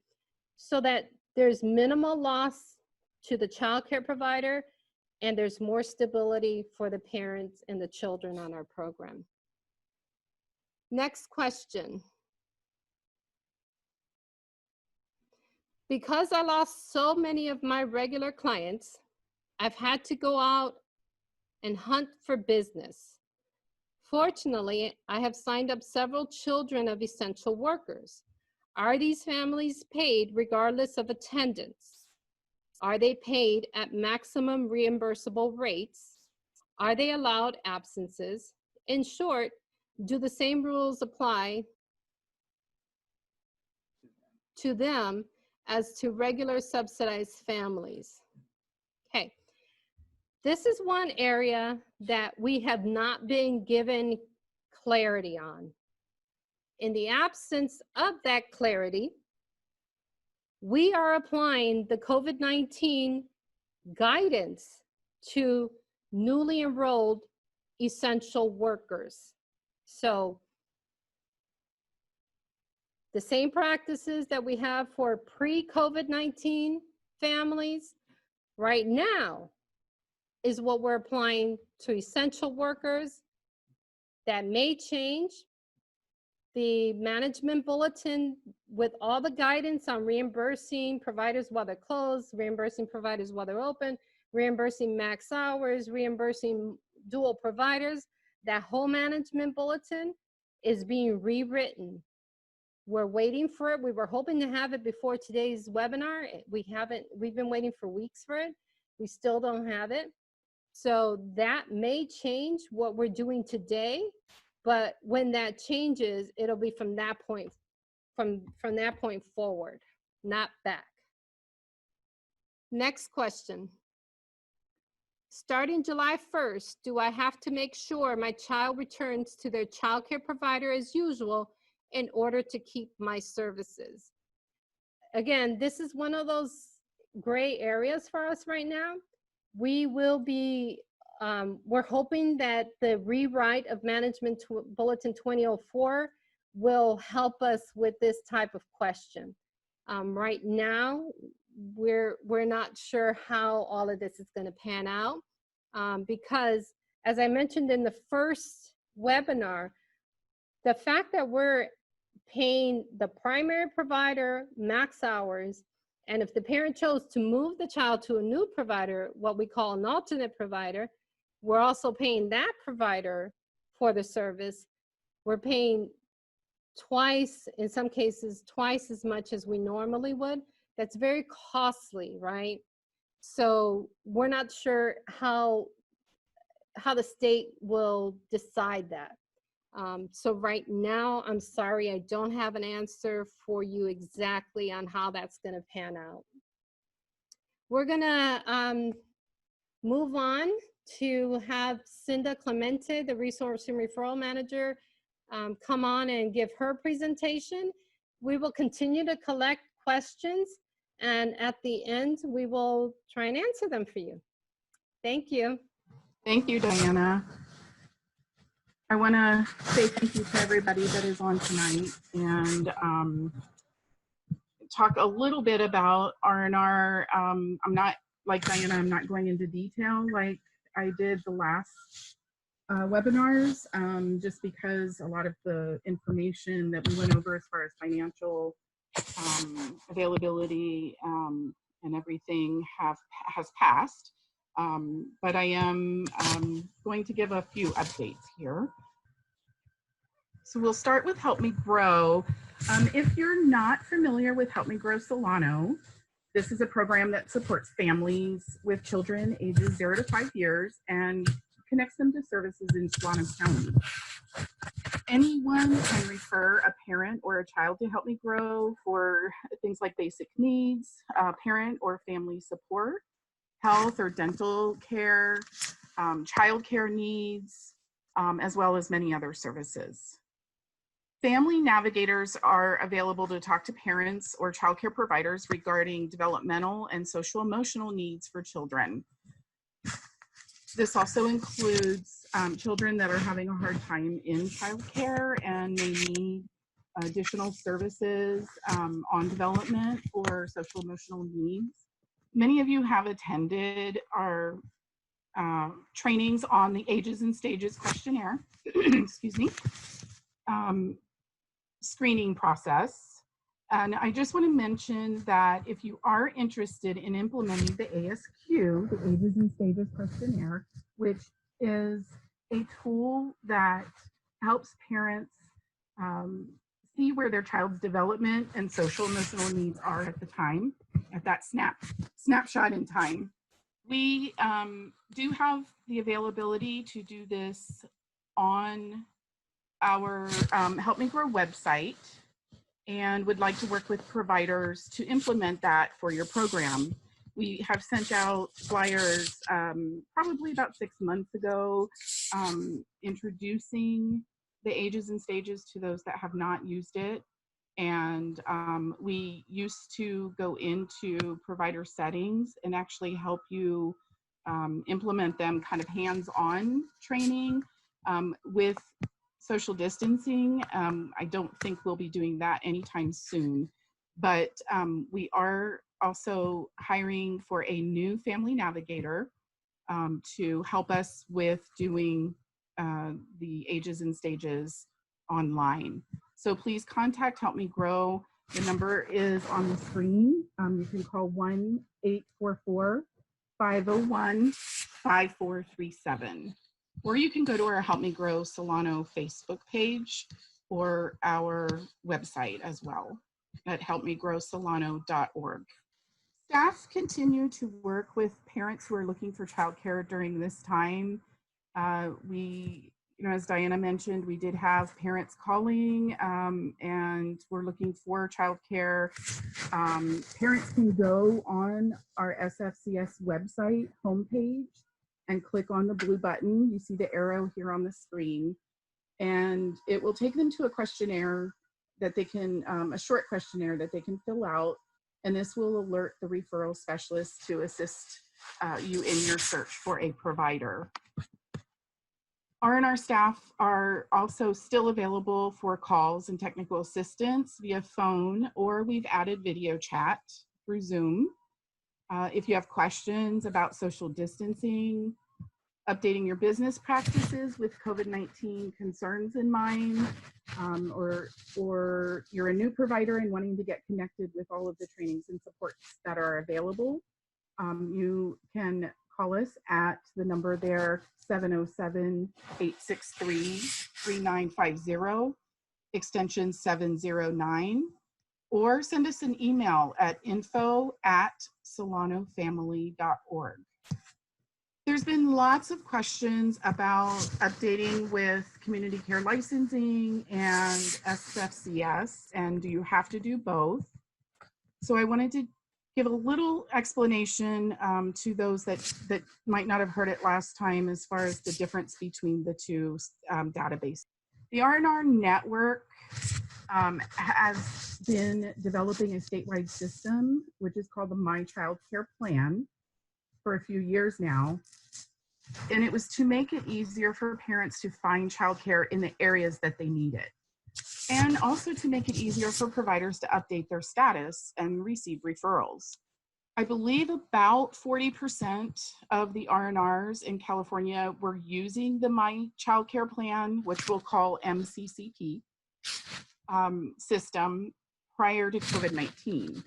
so that there's minimal loss to the child care provider and there's more stability for the parents and the children on our program. Next question. Because I lost so many of my regular clients, I've had to go out and hunt for business. Fortunately, I have signed up several children of essential workers. Are these families paid regardless of attendance? Are they paid at maximum reimbursable rates? Are they allowed absences? In short, do the same rules apply to them as to regular subsidized families? Okay, this is one area that we have not been given clarity on. In the absence of that clarity, we are applying the COVID-19 guidance to newly enrolled essential workers. So the same practices that we have for pre-COVID-19 families right now is what we're applying to essential workers. That may change. The management bulletin with all the guidance on reimbursing providers while they're closed, reimbursing providers while they're open, reimbursing max hours, reimbursing dual providers, that whole management bulletin is being rewritten. We're waiting for it. We were hoping to have it before today's webinar. We've been waiting for weeks for it. We still don't have it. So that may change what we're doing today. But when that changes, it'll be from that point, from that point forward, not back. Next question. Starting July 1st, do I have to make sure my child returns to their child care provider as usual in order to keep my services. Again, this is one of those gray areas for us right now. We will be, we're hoping that the rewrite of Management Bulletin 2004 will help us with this type of question. Right now, we're not sure how all of this is going to pan out, because as I mentioned in the first webinar, the fact that we're paying the primary provider max hours, and if the parent chose to move the child to a new provider, what we call an alternate provider, we're also paying that provider for the service. We're paying twice, in some cases, twice as much as we normally would. That's very costly, right? So we're not sure how the state will decide that. So right now, I'm sorry, I don't have an answer for you exactly on how that's going to pan out. We're going to move on to have Cinda Clemente, the Resource and Referral Manager, come on and give her presentation. We will continue to collect questions, and at the end, we will try and answer them for you. Thank you. Thank you, Diana. I want to say thank you to everybody that is on tonight, and talk a little bit about R&R. I'm not, like Diana, I'm not going into detail like I did the last webinars, just because a lot of the information that we went over as far as financial availability and everything has passed. But I am going to give a few updates here. So we'll start with Help Me Grow. If you're not familiar with Help Me Grow Solano, this is a program that supports families with children ages 0 to 5 years and connects them to services in Solano County. Anyone can refer a parent or a child to Help Me Grow for things like basic needs, parent or family support, health or dental care, child care needs, as well as many other services. Family navigators are available to talk to parents or child care providers regarding developmental and social emotional needs for children. This also includes children that are having a hard time in child care and may need additional services on development or social emotional needs. Many of you have attended our trainings on the Ages and Stages questionnaire, excuse me, screening process. And I just want to mention that if you are interested in implementing the ASQ, the Ages and Stages questionnaire, which is a tool that helps parents see where their child's development and social emotional needs are at the time, at that snapshot in time. We do have the availability to do this on our Help Me Grow website, and would like to work with providers to implement that for your program. We have sent out flyers probably about 6 months ago, introducing the Ages and Stages to those that have not used it. And we used to go into provider settings and actually help you implement them, kind of hands-on training with social distancing. I don't think we'll be doing that anytime soon, but we are also hiring for a new family navigator to help us with doing the Ages and Stages online. So please contact Help Me Grow. The number is on the screen. You can call 1-844-501-5437. Or you can go to our Help Me Grow Solano Facebook page or our website as well at helpmegrowsolano.org. Staff continue to work with parents who are looking for childcare during this time. As Diana mentioned, we did have parents calling and we're looking for childcare. Parents can go on our SFCS website homepage and click on the blue button. You see the arrow here on the screen, and it will take them to a questionnaire that they can, a short questionnaire that they can fill out, and this will alert the referral specialist to assist you in your search for a provider. R&R staff are also still available for calls and technical assistance via phone, or we've added video chat through Zoom. If you have questions about social distancing, updating your business practices with COVID-19 concerns in mind, or you're a new provider and wanting to get connected with all of the trainings and supports that are available, you can call us at the number there, 707-863-3950, extension 709, or send us an email at info@solanofamily.org. There's been lots of questions about updating with community care licensing and SFCS, and do you have to do both? So I wanted to give a little explanation to those that might not have heard it last time as far as the difference between the two databases. The R&R network has been developing a statewide system, which is called the My Child Care Plan, for a few years now. And it was to make it easier for parents to find childcare in the areas that they need it, and also to make it easier for providers to update their status and receive referrals. I believe about 40% of the R&Rs in California were using the My Child Care Plan, which we'll call MCCP, system prior to COVID-19.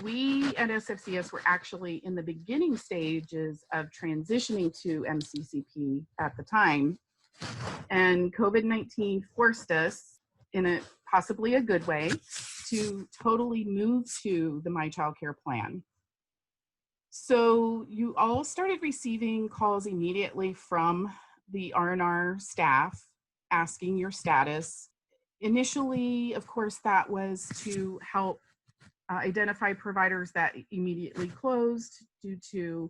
We at SFCS were actually in the beginning stages of transitioning to MCCP at the time, and COVID-19 forced us, in a possibly a good way, to totally move to the My Child Care Plan. So you all started receiving calls immediately from the R&R staff asking your status. Initially, of course, that was to help identify providers that immediately closed due to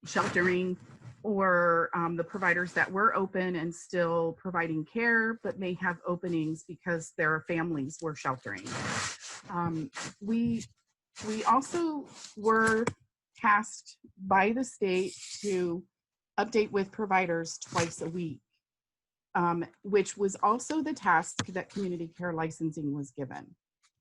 sheltering, or the providers that were open and still providing care but may have openings because their families were sheltering. We also were tasked by the state to update with providers twice a week, which was also the task that community care licensing was given.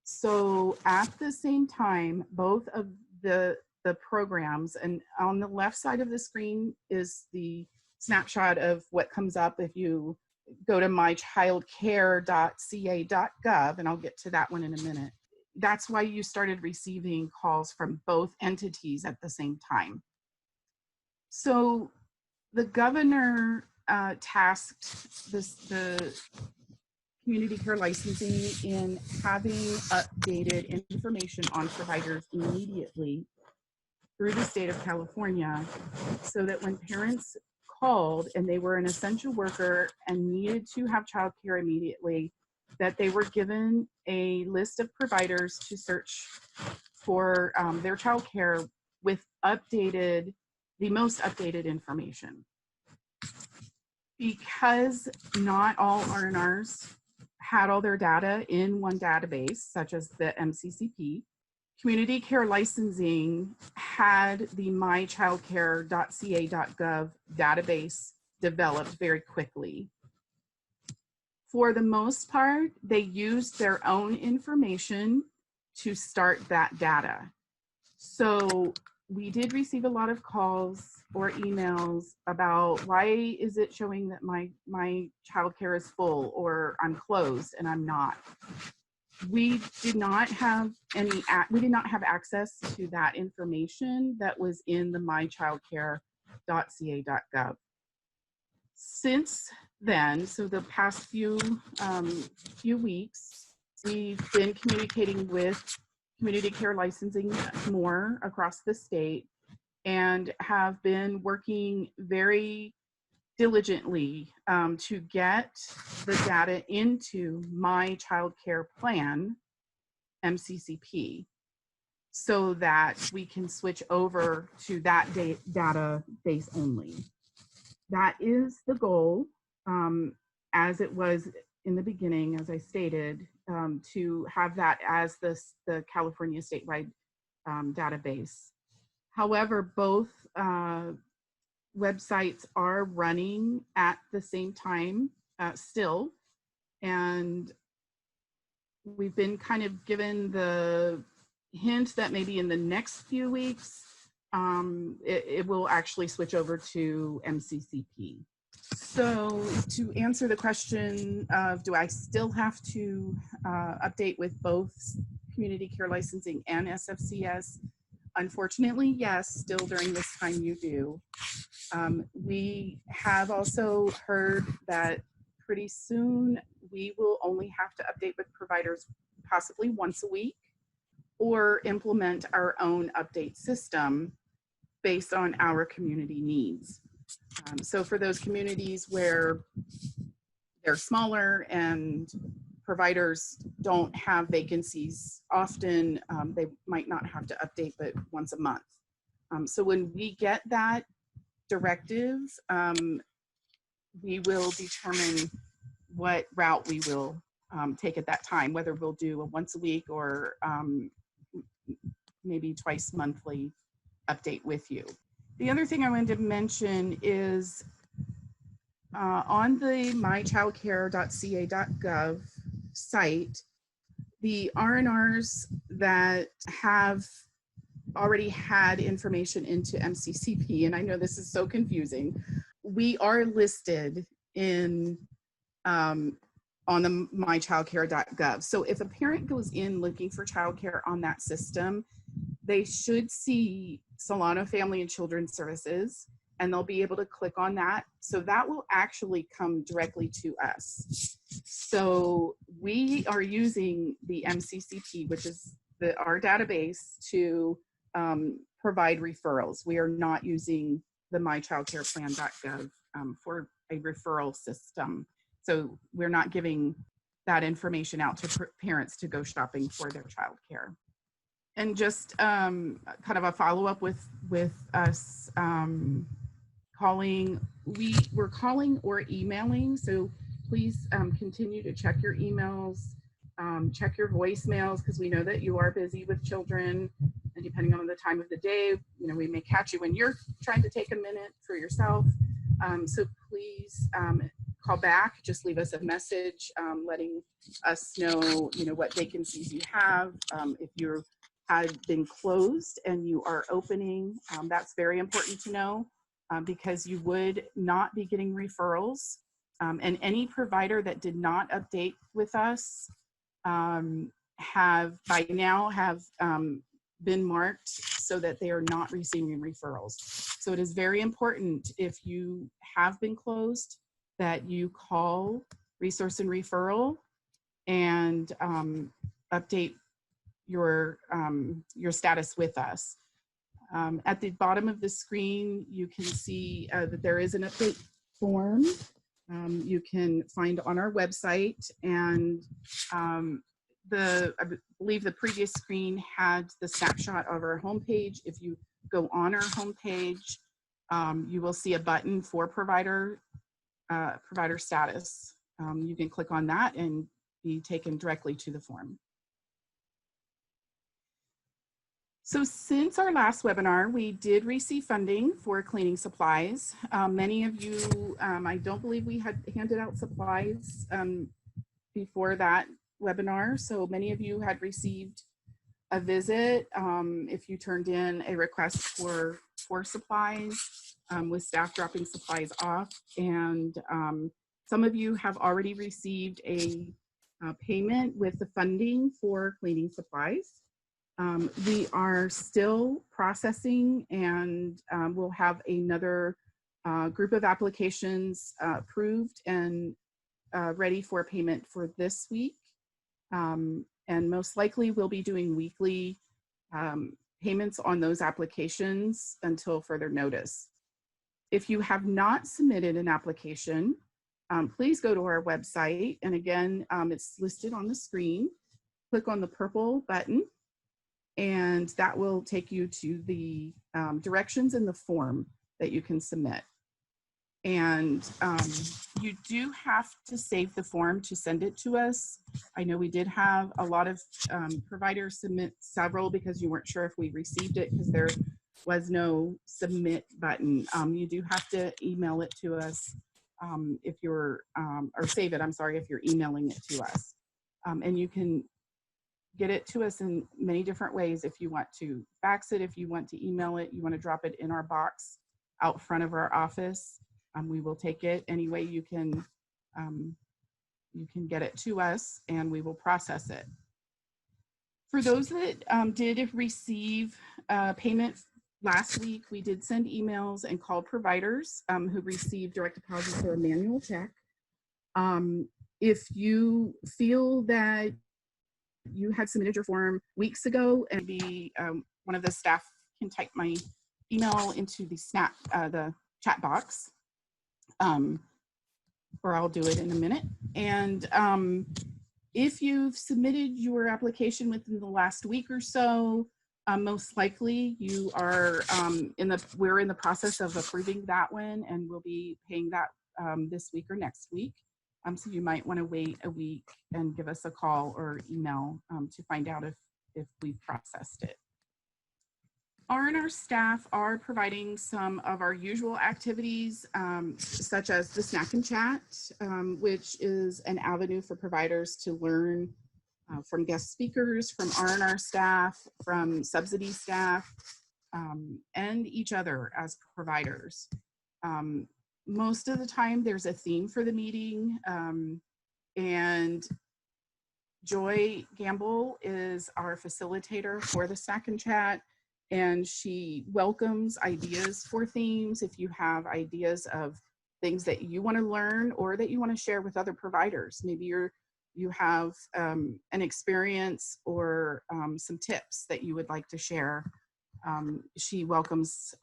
So at the same time, both of the programs, and on the left side of the screen is the snapshot of what comes up if you go to mychildcare.ca.gov, and I'll get to that one in a minute. That's why you started receiving calls from both entities at the same time. So the governor tasked the community care licensing in having updated information on providers immediately through the state of California, so that when parents called and they were an essential worker and needed to have childcare immediately, that they were given a list of providers to search for their childcare with the most updated information. Because not all R&Rs had all their data in one database, such as the MCCP, community care licensing had the mychildcare.ca.gov database developed very quickly. For the most part, they used their own information to start that data. So we did receive a lot of calls or emails about, why is it showing that my childcare is full, or I'm closed and I'm not. We did not have access to that information that was in the mychildcare.ca.gov. Since then, so the past few weeks, we've been communicating with community care licensing more across the state, and have been working very diligently to get the data into My Child Care Plan, MCCP, so that we can switch over to that database only. That is the goal, as it was in the beginning, as I stated, to have that as the California statewide database. However, both websites are running at the same time still, and we've been kind of given the hint that maybe in the next few weeks it will actually switch over to MCCP. So to answer the question of do I still have to update with both community care licensing and SFCS? Unfortunately, yes, still during this time you do. We have also heard that pretty soon we will only have to update with providers possibly once a week or implement our own update system based on our community needs. So for those communities where they're smaller and providers don't have vacancies, often they might not have to update but once a month. So when we get that directive, we will determine what route we will take at that time, whether we'll do a once a week or maybe twice monthly update with you. The other thing I wanted to mention is on the mychildcare.ca.gov site, the R&Rs that have already had information into MCCP, and I know this is so confusing, we are listed in on the mychildcare.gov. So if a parent goes in looking for childcare on that system, they should see Solano Family and Children's Services, and they'll be able to click on that. So that will actually come directly to us. So we are using the MCCP, which is our database, to provide referrals. We are not using the mychildcareplan.gov for a referral system. So we're not giving that information out to parents to go shopping for their childcare. And just kind of a follow-up with us calling, we're calling or emailing, so please continue to check your emails, check your voicemails, because we know that you are busy with children, and depending on the time of the day, you know, we may catch you when you're trying to take a minute for yourself. So please call back, just leave us a message letting us know, you know, what vacancies you have. If you're had been closed and you are opening, that's very important to know because you would not be getting referrals. And any provider that did not update with us have by now been marked so that they are not receiving referrals. So it is very important, if you have been closed, that you call Resource and Referral and update your status with us. At the bottom of the screen, you can see that there is an update form you can find on our website, and I believe the previous screen had the snapshot of our homepage. If you go on our homepage, you will see a button for provider status. You can click on that and be taken directly to the form. So since our last webinar, we did receive funding for cleaning supplies. Many of you, I don't believe we had handed out supplies before that webinar. So many of you had received a visit if you turned in a request for supplies with staff dropping supplies off. And some of you have already received a payment with the funding for cleaning supplies. We are still processing, and we'll have another group of applications approved and ready for payment for this week. And most likely we'll be doing weekly payments on those applications until further notice. If you have not submitted an application, please go to our website. And again, it's listed on the screen. Click on the purple button, and that will take you to the directions in the form that you can submit. And you do have to save the form to send it to us. I know we did have a lot of providers submit several because you weren't sure if we received it because there was no submit button. You do have to email it to us if you're, or save it, I'm sorry, if you're emailing it to us. And you can get it to us in many different ways. If you want to fax it, if you want to email it, you want to drop it in our box out front of our office. We will take it any way you can get it to us and we will process it. For those that did receive payment last week, we did send emails and called providers who received direct deposit or a manual check. If you feel that you had submitted your form weeks ago and maybe one of the staff can type my email into the the chat box, or I'll do it in a minute. And if you've submitted your application within the last week or so, most likely you are we're in the process of approving that one, and we'll be paying that this week or next week. So you might want to wait a week and give us a call or email to find out if we've processed it. R&R staff are providing some of our usual activities, such as the Snack and Chat, which is an avenue for providers to learn from guest speakers, from R&R staff, from subsidy staff, and each other as providers. Most of the time there's a theme for the meeting, and Joy Gamble is our facilitator for the Snack and Chat, and she welcomes ideas for themes. If you have ideas of things that you want to learn or that you want to share with other providers, maybe you have an experience or some tips that you would like to share, she welcomes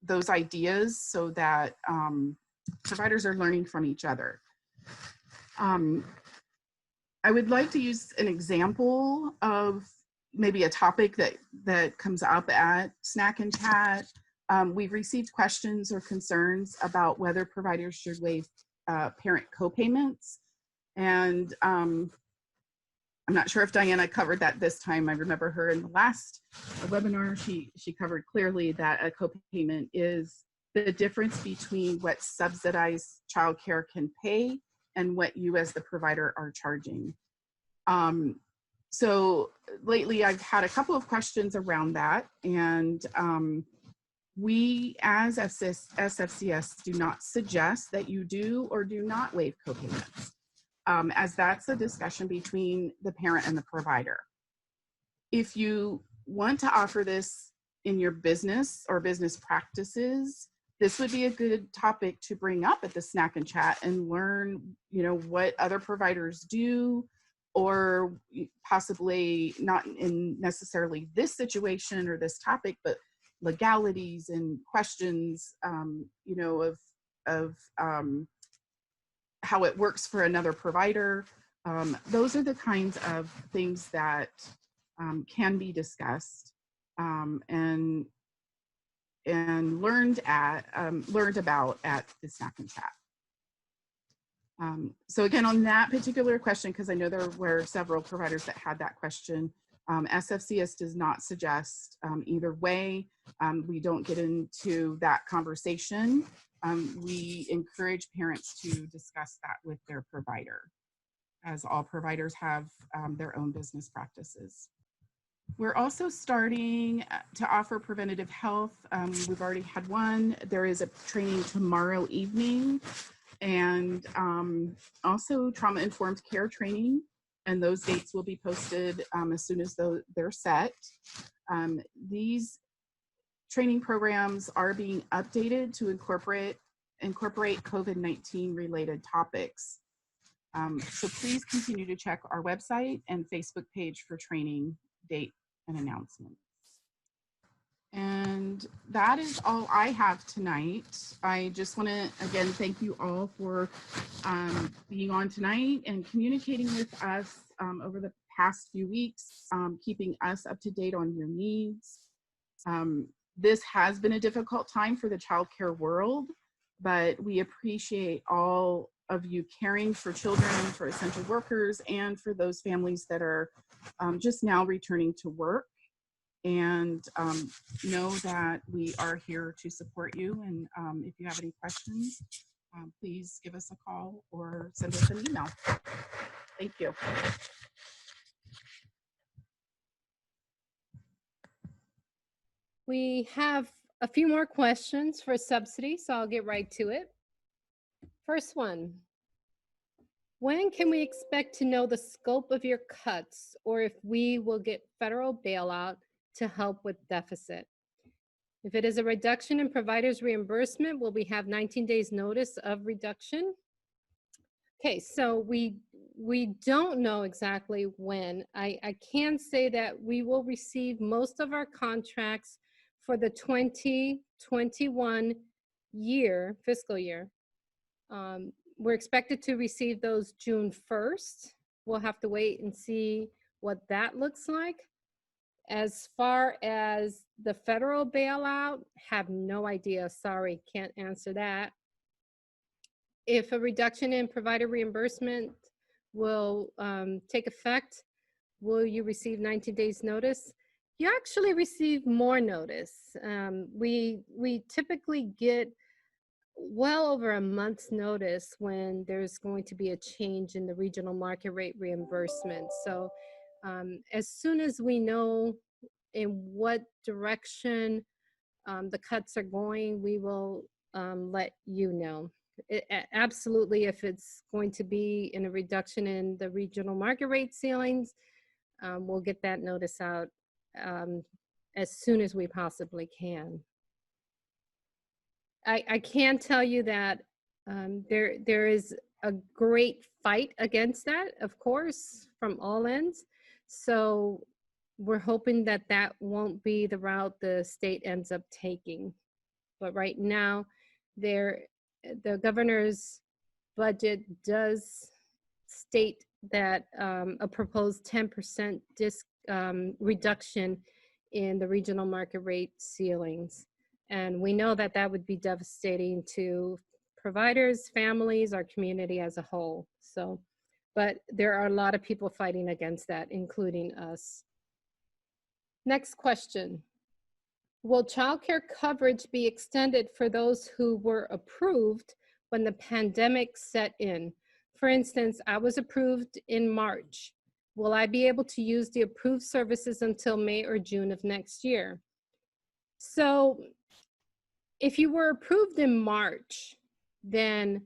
those ideas so that providers are learning from each other. I would like to use an example of maybe a topic that comes up at Snack and Chat. We've received questions or concerns about whether providers should waive parent co-payments. And I'm not sure if Diana covered that this time. I remember her in the last webinar, she covered clearly that a co-payment is the difference between what subsidized childcare can pay and what you as the provider are charging. So lately I've had a couple of questions around that, and we as SFCS do not suggest that you do or do not waive co-payments, as that's a discussion between the parent and the provider. If you want to offer this in your business or business practices, this would be a good topic to bring up at the Snack and Chat and learn, what other providers do, or possibly not in necessarily this situation or this topic, but legalities and questions, of how it works for another provider. Those are the kinds of things that can be discussed and learned about at the Snack and Chat. So again, on that particular question, because I know there were several providers that had that question, SFCS does not suggest either way. We don't get into that conversation. We encourage parents to discuss that with their provider, as all providers have their own business practices. We're also starting to offer preventative health. We've already had one. There is a training tomorrow evening, and also trauma-informed care training, and those dates will be posted as soon as they're set. These training programs are being updated to incorporate COVID-19 related topics. So please continue to check our website and Facebook page for training date and announcements. And that is all I have tonight. I just want to again thank you all for being on tonight and communicating with us over the past few weeks, keeping us up to date on your needs. This has been a difficult time for the childcare world. but we appreciate all of you caring for children, for essential workers, and for those families that are just now returning to work. And know that we are here to support you. And if you have any questions, please give us a call or send us an email. Thank you. We have a few more questions for subsidy, so I'll get right to it. First one. When can we expect to know the scope of your cuts, or if we will get federal bailout to help with deficit? If it is a reduction in providers' reimbursement, will we have 19 days notice of reduction? Okay, so we don't know exactly when. I can say that we will receive most of our contracts for the 2021 fiscal year. We're expected to receive those June 1st. We'll have to wait and see what that looks like. As far as the federal bailout, have no idea. Sorry, can't answer that. If a reduction in provider reimbursement will take effect, will you receive 90 days notice? You actually receive more notice. We typically get well over a month's notice when there's going to be a change in the regional market rate reimbursement. So as soon as we know in what direction the cuts are going, we will let you know. Absolutely, if it's going to be in a reduction in the regional market rate ceilings, we'll get that notice out as soon as we possibly can. I can tell you that there is a great fight against that, of course, from all ends. So we're hoping that that won't be the route the state ends up taking. But right now, the governor's budget does state that a proposed 10% reduction in the regional market rate ceilings. And we know that that would be devastating to providers, families, our community as a whole. So, but there are a lot of people fighting against that, including us. Next question. Will childcare coverage be extended for those who were approved when the pandemic set in? For instance, I was approved in March. Will I be able to use the approved services until May or June of next year? So if you were approved in March, then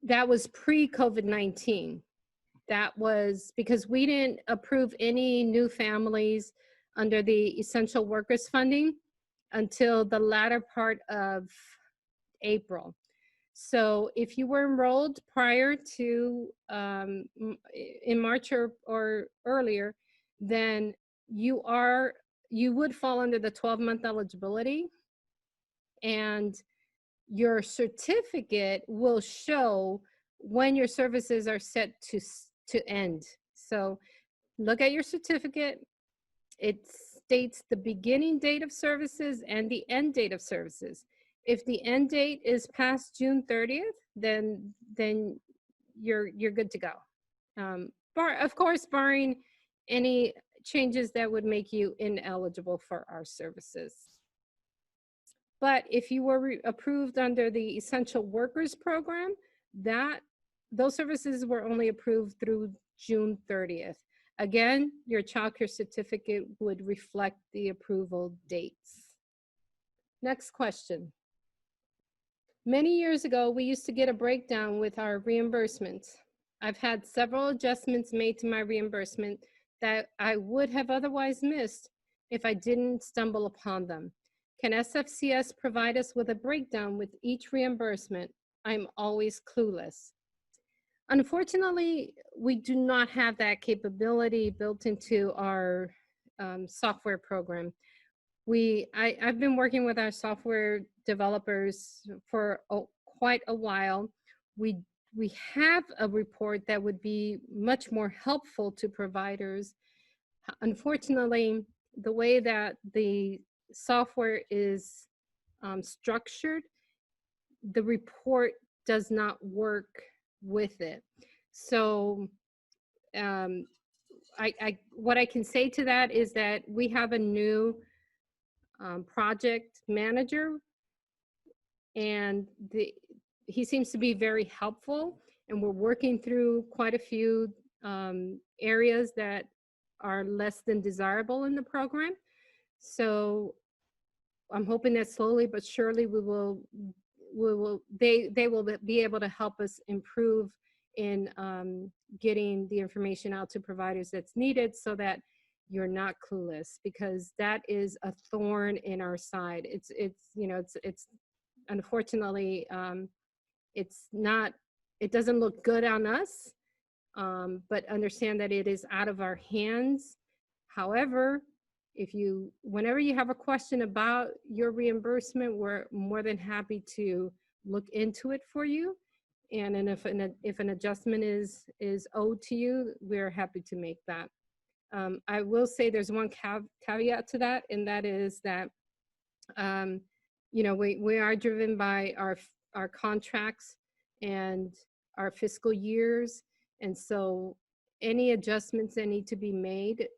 that was pre-COVID-19. That was because we didn't approve any new families under the essential workers funding until the latter part of April. So if you were enrolled prior to in March or earlier, then you would fall under the 12-month eligibility, and your certificate will show when your services are set to end. So look at your certificate. It states the beginning date of services and the end date of services. If the end date is past June 30th, then you're good to go. Of course, barring any changes that would make you ineligible for our services. But if you were approved under the Essential Workers Program, those services were only approved through June 30th. Again, your childcare certificate would reflect the approval dates. Next question. Many years ago, we used to get a breakdown with our reimbursements. I've had several adjustments made to my reimbursement that I would have otherwise missed if I didn't stumble upon them. Can SFCS provide us with a breakdown with each reimbursement? I'm always clueless. Unfortunately, we do not have that capability built into our software program. I've been working with our software developers for quite a while. We have a report that would be much more helpful to providers. Unfortunately, the way that the software is structured, the report does not work with it. So what I can say to that is that we have a new project manager, and he seems to be very helpful, and we're working through quite a few areas that are less than desirable in the program. So I'm hoping that slowly but surely they will be able to help us improve in getting the information out to providers that's needed, so that you're not clueless, because that is a thorn in our side. It's unfortunately, it doesn't look good on us, but understand that it is out of our hands. However, whenever you have a question about your reimbursement, we're more than happy to look into it for you. And if an adjustment is owed to you, we're happy to make that. I will say there's one caveat to that, and that is that we are driven by our contracts and our fiscal years, and so any adjustments that need to be made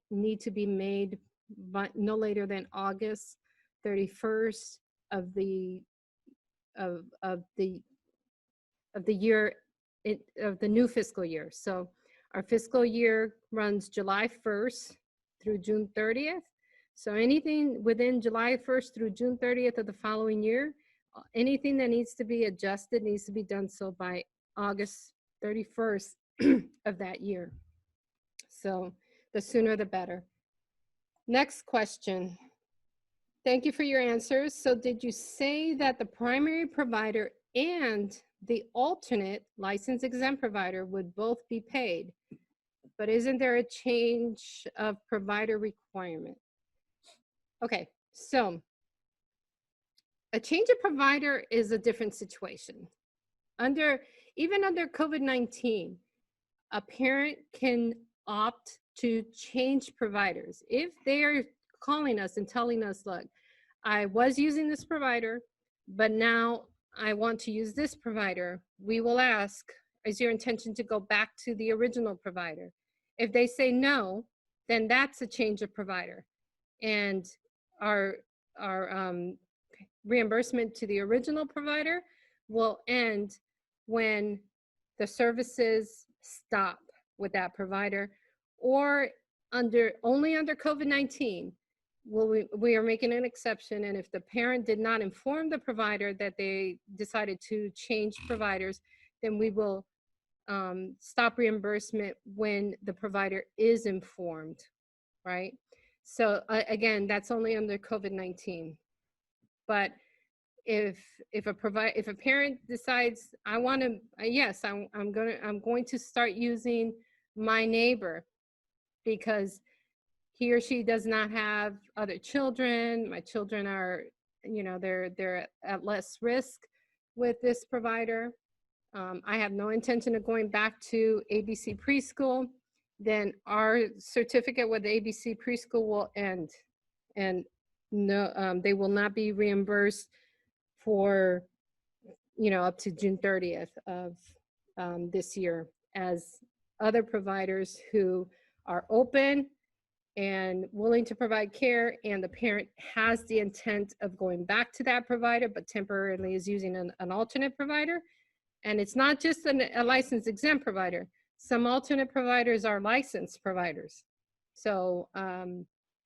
by no later than August 31st of the year, of the new fiscal year. So our fiscal year runs July 1st through June 30th. So anything within July 1st through June 30th of the following year, anything that needs to be adjusted needs to be done so by August 31st of that year. So the sooner the better. Next question. Thank you for your answers. So did you say that the primary provider and the alternate license exempt provider would both be paid? But isn't there a change of provider requirement? Okay, so a change of provider is a different situation. Even under COVID-19, a parent can opt to change providers. If they are calling us and telling us, look, I was using this provider, but now I want to use this provider, we will ask, is your intention to go back to the original provider? If they say no, then that's a change of provider. And our reimbursement to the original provider will end when the services stop with that provider, or only under COVID-19. We are making an exception, and if the parent did not inform the provider that they decided to change providers, then we will stop reimbursement when the provider is informed, right? So again, that's only under COVID-19. But if a parent decides, I want to, yes, I'm going to start using my neighbor because he or she does not have other children. My children are, they're at less risk with this provider. I have no intention of going back to ABC preschool. Then our certificate with ABC preschool will end, and no, they will not be reimbursed for, up to June 30th of this year, as other providers who are open and willing to provide care, and the parent has the intent of going back to that provider, but temporarily is using an alternate provider. And it's not just a license exempt provider. Some alternate providers are licensed providers. So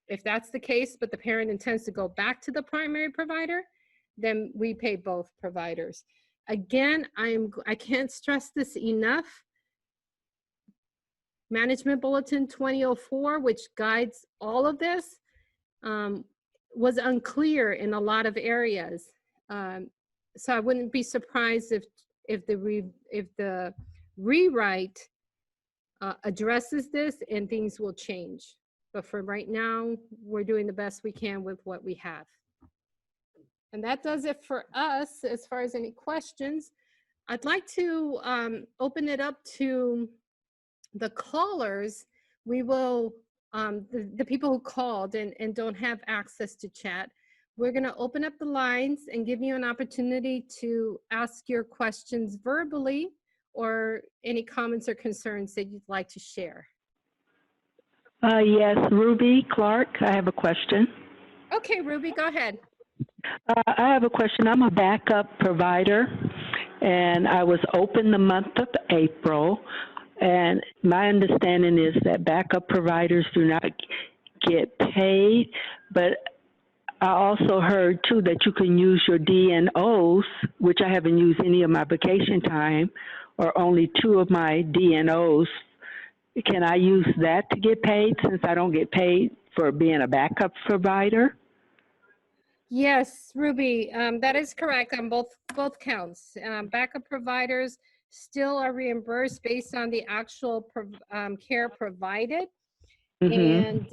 if that's the case, but the parent intends to go back to the primary provider, then we pay both providers. Again, I can't stress this enough. Management Bulletin 2004, which guides all of this, was unclear in a lot of areas. So I wouldn't be surprised if the rewrite addresses this and things will change. But for right now, we're doing the best we can with what we have. And that does it for us as far as any questions. I'd like to open it up to the callers. We will, the people who called and don't have access to chat, we're going to open up the lines and give you an opportunity to ask your questions verbally or any comments or concerns that you'd like to share. Yes, Ruby Clark, I have a question. Okay, Ruby, go ahead. I have a question. I'm a backup provider, and I was open the month of April, and my understanding is that backup providers do not get paid, but I also heard too that you can use your DNOs, which I haven't used any of my vacation time, or only 2 of my DNOs. Can I use that to get paid since I don't get paid for being a backup provider? Yes, Ruby, that is correct on both counts. Backup providers still are reimbursed based on the actual care provided. And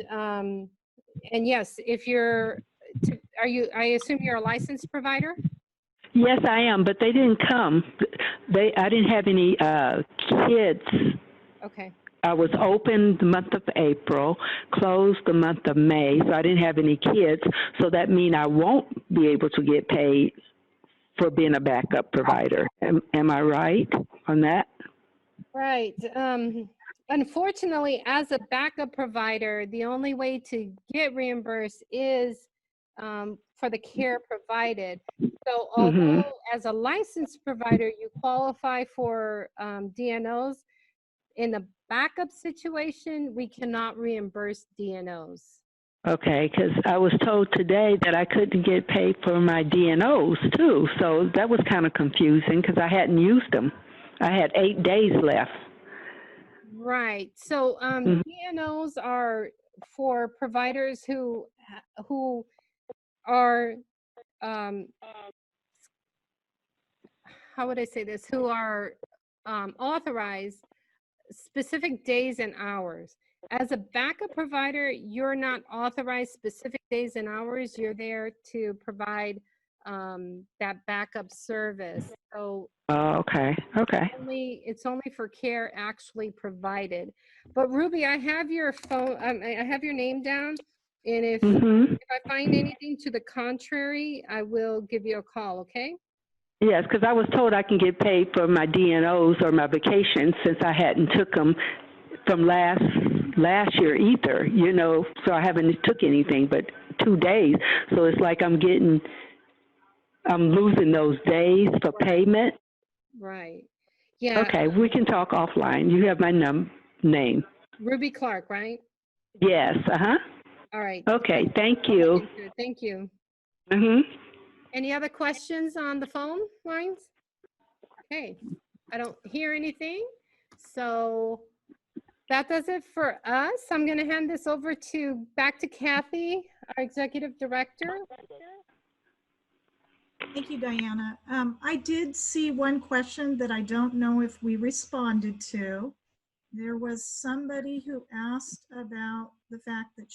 yes, if you're, I assume you're a licensed provider? Yes, I am, but they didn't come. I didn't have any kids. Okay. I was open the month of April, closed the month of May, so I didn't have any kids. So that means I won't be able to get paid for being a backup provider. Am I right on that? Right. Unfortunately, as a backup provider, the only way to get reimbursed is for the care provided. So although as a licensed provider, you qualify for DNOs, in the backup situation, we cannot reimburse DNOs. Okay, because I was told today that I couldn't get paid for my DNOs too. So that was kind of confusing because I hadn't used them. I had 8 days left. Right. So DNOs are for providers who are how would I say this? Who are authorized specific days and hours. As a backup provider, you're not authorized specific days and hours. You're there to provide that backup service. So okay. it's only for care actually provided. But Ruby, I have your phone, I have your name down. And if I find anything to the contrary, I will give you a call, okay? Yes, because I was told I can get paid for my DNOs or my vacations since I hadn't took them from last year either, you know, so I haven't took anything but 2 days. So it's like I'm losing those days for payment. Right. Yeah. Okay, we can talk offline. You have my name. Ruby Clark, right? Yes, All right. Okay, thank you. Thank you. Any other questions on the phone lines? Okay, I don't hear anything. So that does it for us. I'm going to hand this over back to Kathy, our executive director. Thank you, Diana. I did see one question that I don't know if we responded to. There was somebody who asked about the fact that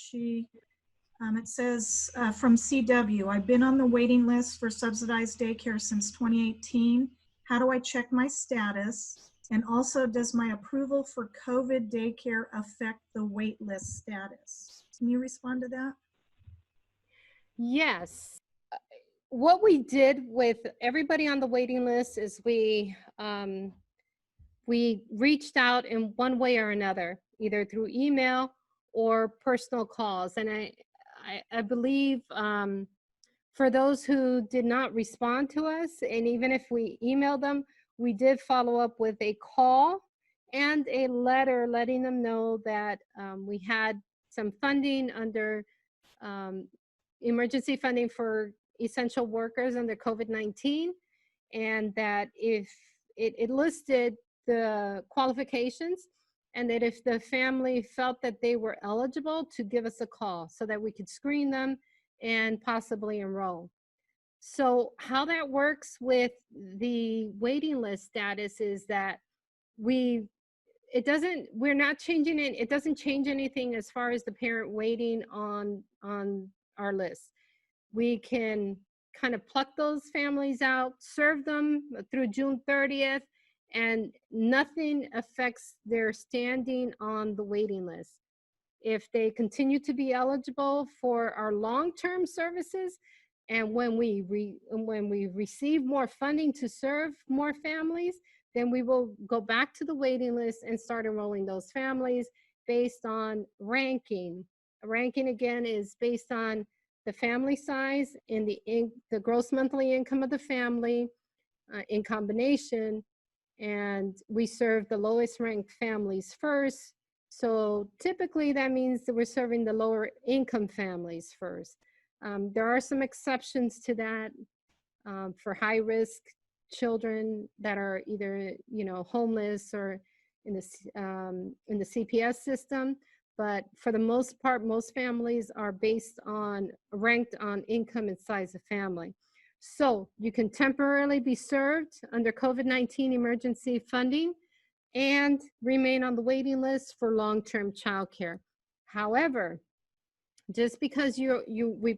it says from CW, I've been on the waiting list for subsidized daycare since 2018. How do I check my status? And also, does my approval for COVID daycare affect the wait list status? Can you respond to that? Yes. What we did with everybody on the waiting list is we reached out in one way or another, either through email or personal calls. And I believe for those who did not respond to us, and even if we emailed them, we did follow up with a call and a letter letting them know that we had some funding under emergency funding for essential workers under COVID-19, and that if it listed the qualifications, and that if the family felt that they were eligible, to give us a call so that we could screen them and possibly enroll. So how that works with the waiting list status is that we're not changing it. It doesn't change anything as far as the parent waiting on our list. We can kind of pluck those families out, serve them through June 30th, and nothing affects their standing on the waiting list. If they continue to be eligible for our long-term services And when we receive more funding to serve more families, then we will go back to the waiting list and start enrolling those families based on ranking. Ranking, again, is based on the family size and the gross monthly income of the family in combination. And we serve the lowest ranked families first. So typically that means that we're serving the lower income families first. There are some exceptions to that for high risk children that are either, homeless or in the CPS system. But for the most part, most families are ranked on income and size of family. So you can temporarily be served under COVID-19 emergency funding and remain on the waiting list for long-term childcare. However, just because we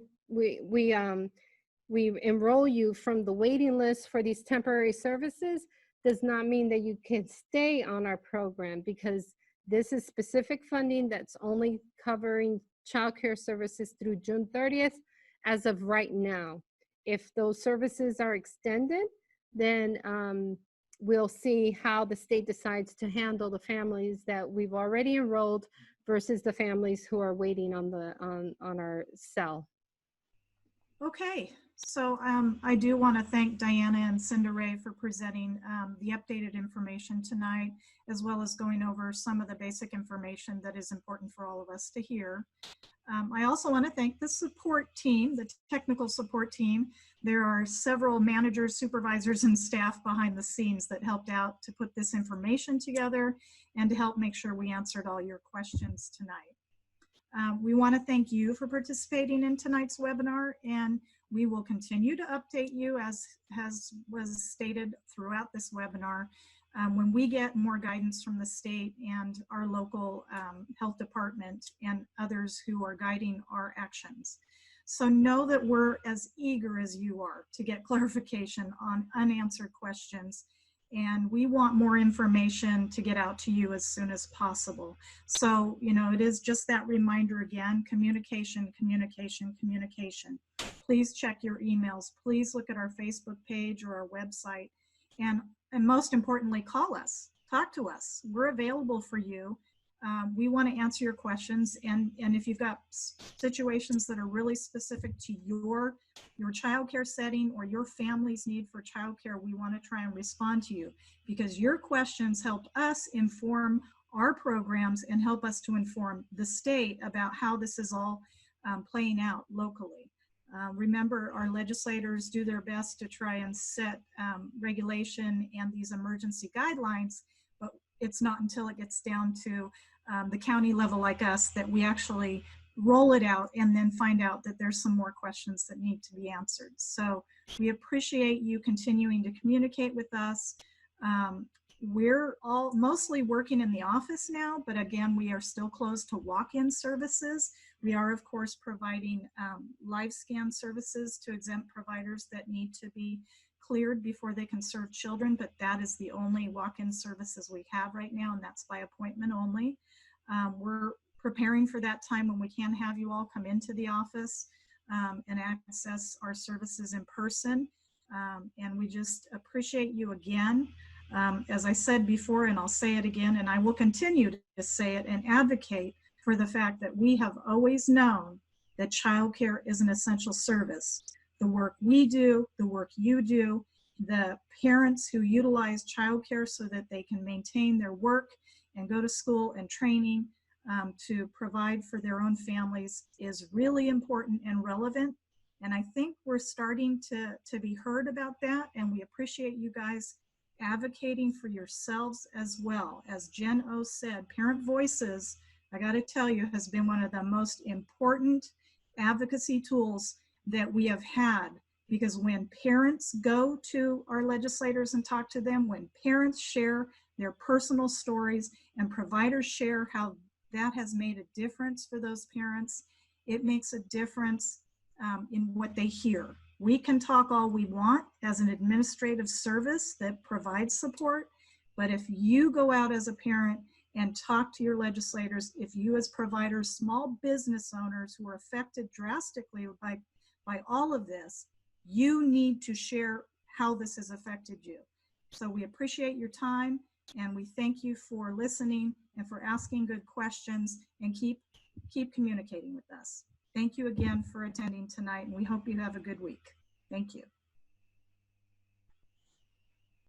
enroll you from the waiting list for these temporary services does not mean that you can stay on our program, because this is specific funding that's only covering childcare services through June 30th as of right now. If those services are extended, then we'll see how the state decides to handle the families that we've already enrolled versus the families who are waiting on our cell. Okay, so I do want to thank Diana and Cinda Ray for presenting the updated information tonight, as well as going over some of the basic information that is important for all of us to hear. I also want to thank the support team, the technical support team. There are several managers, supervisors, and staff behind the scenes that helped out to put this information together and to help make sure we answered all your questions tonight. We want to thank you for participating in tonight's webinar, and we will continue to update you as was stated throughout this webinar when we get more guidance from the state and our local health department and others who are guiding our actions. So know that we're as eager as you are to get clarification on unanswered questions, and we want more information to get out to you as soon as possible. So, it is just that reminder again: communication, communication, communication. Please check your emails. Please look at our Facebook page or our website. And most importantly, call us, talk to us. We're available for you. We want to answer your questions. And if you've got situations that are really specific to your childcare setting or your family's need for childcare, we want to try and respond to you, because your questions help us inform our programs and help us to inform the state about how this is all playing out locally. Remember, our legislators do their best to try and set regulation and these emergency guidelines, but it's not until it gets down to the county level like us that we actually roll it out and then find out that there's some more questions that need to be answered. So we appreciate you continuing to communicate with us. We're all mostly working in the office now, but again, we are still closed to walk-in services. We are, of course, providing live scan services to exempt providers that need to be cleared before they can serve children, but that is the only walk-in services we have right now, and that's by appointment only. We're preparing for that time when we can have you all come into the office and access our services in person. And we just appreciate you again. As I said before, and I'll say it again, and I will continue to say it and advocate for the fact that we have always known that childcare is an essential service. The work we do, the work you do, the parents who utilize childcare so that they can maintain their work and go to school and training to provide for their own families is really important and relevant. And I think we're starting to be heard about that, and we appreciate you guys advocating for yourselves as well. As Jen O said, parent voices, I got to tell you, has been one of the most important advocacy tools that we have had, because when parents go to our legislators and talk to them, when parents share their personal stories and providers share how that has made a difference for those parents, it makes a difference in what they hear. We can talk all we want as an administrative service that provides support, but if you go out as a parent and talk to your legislators, if you as providers, small business owners who are affected drastically by by all of this, you need to share how this has affected you. So we appreciate your time, and we thank you for listening and for asking good questions, and keep communicating with us. Thank you again for attending tonight, and we hope you have a good week. Thank you.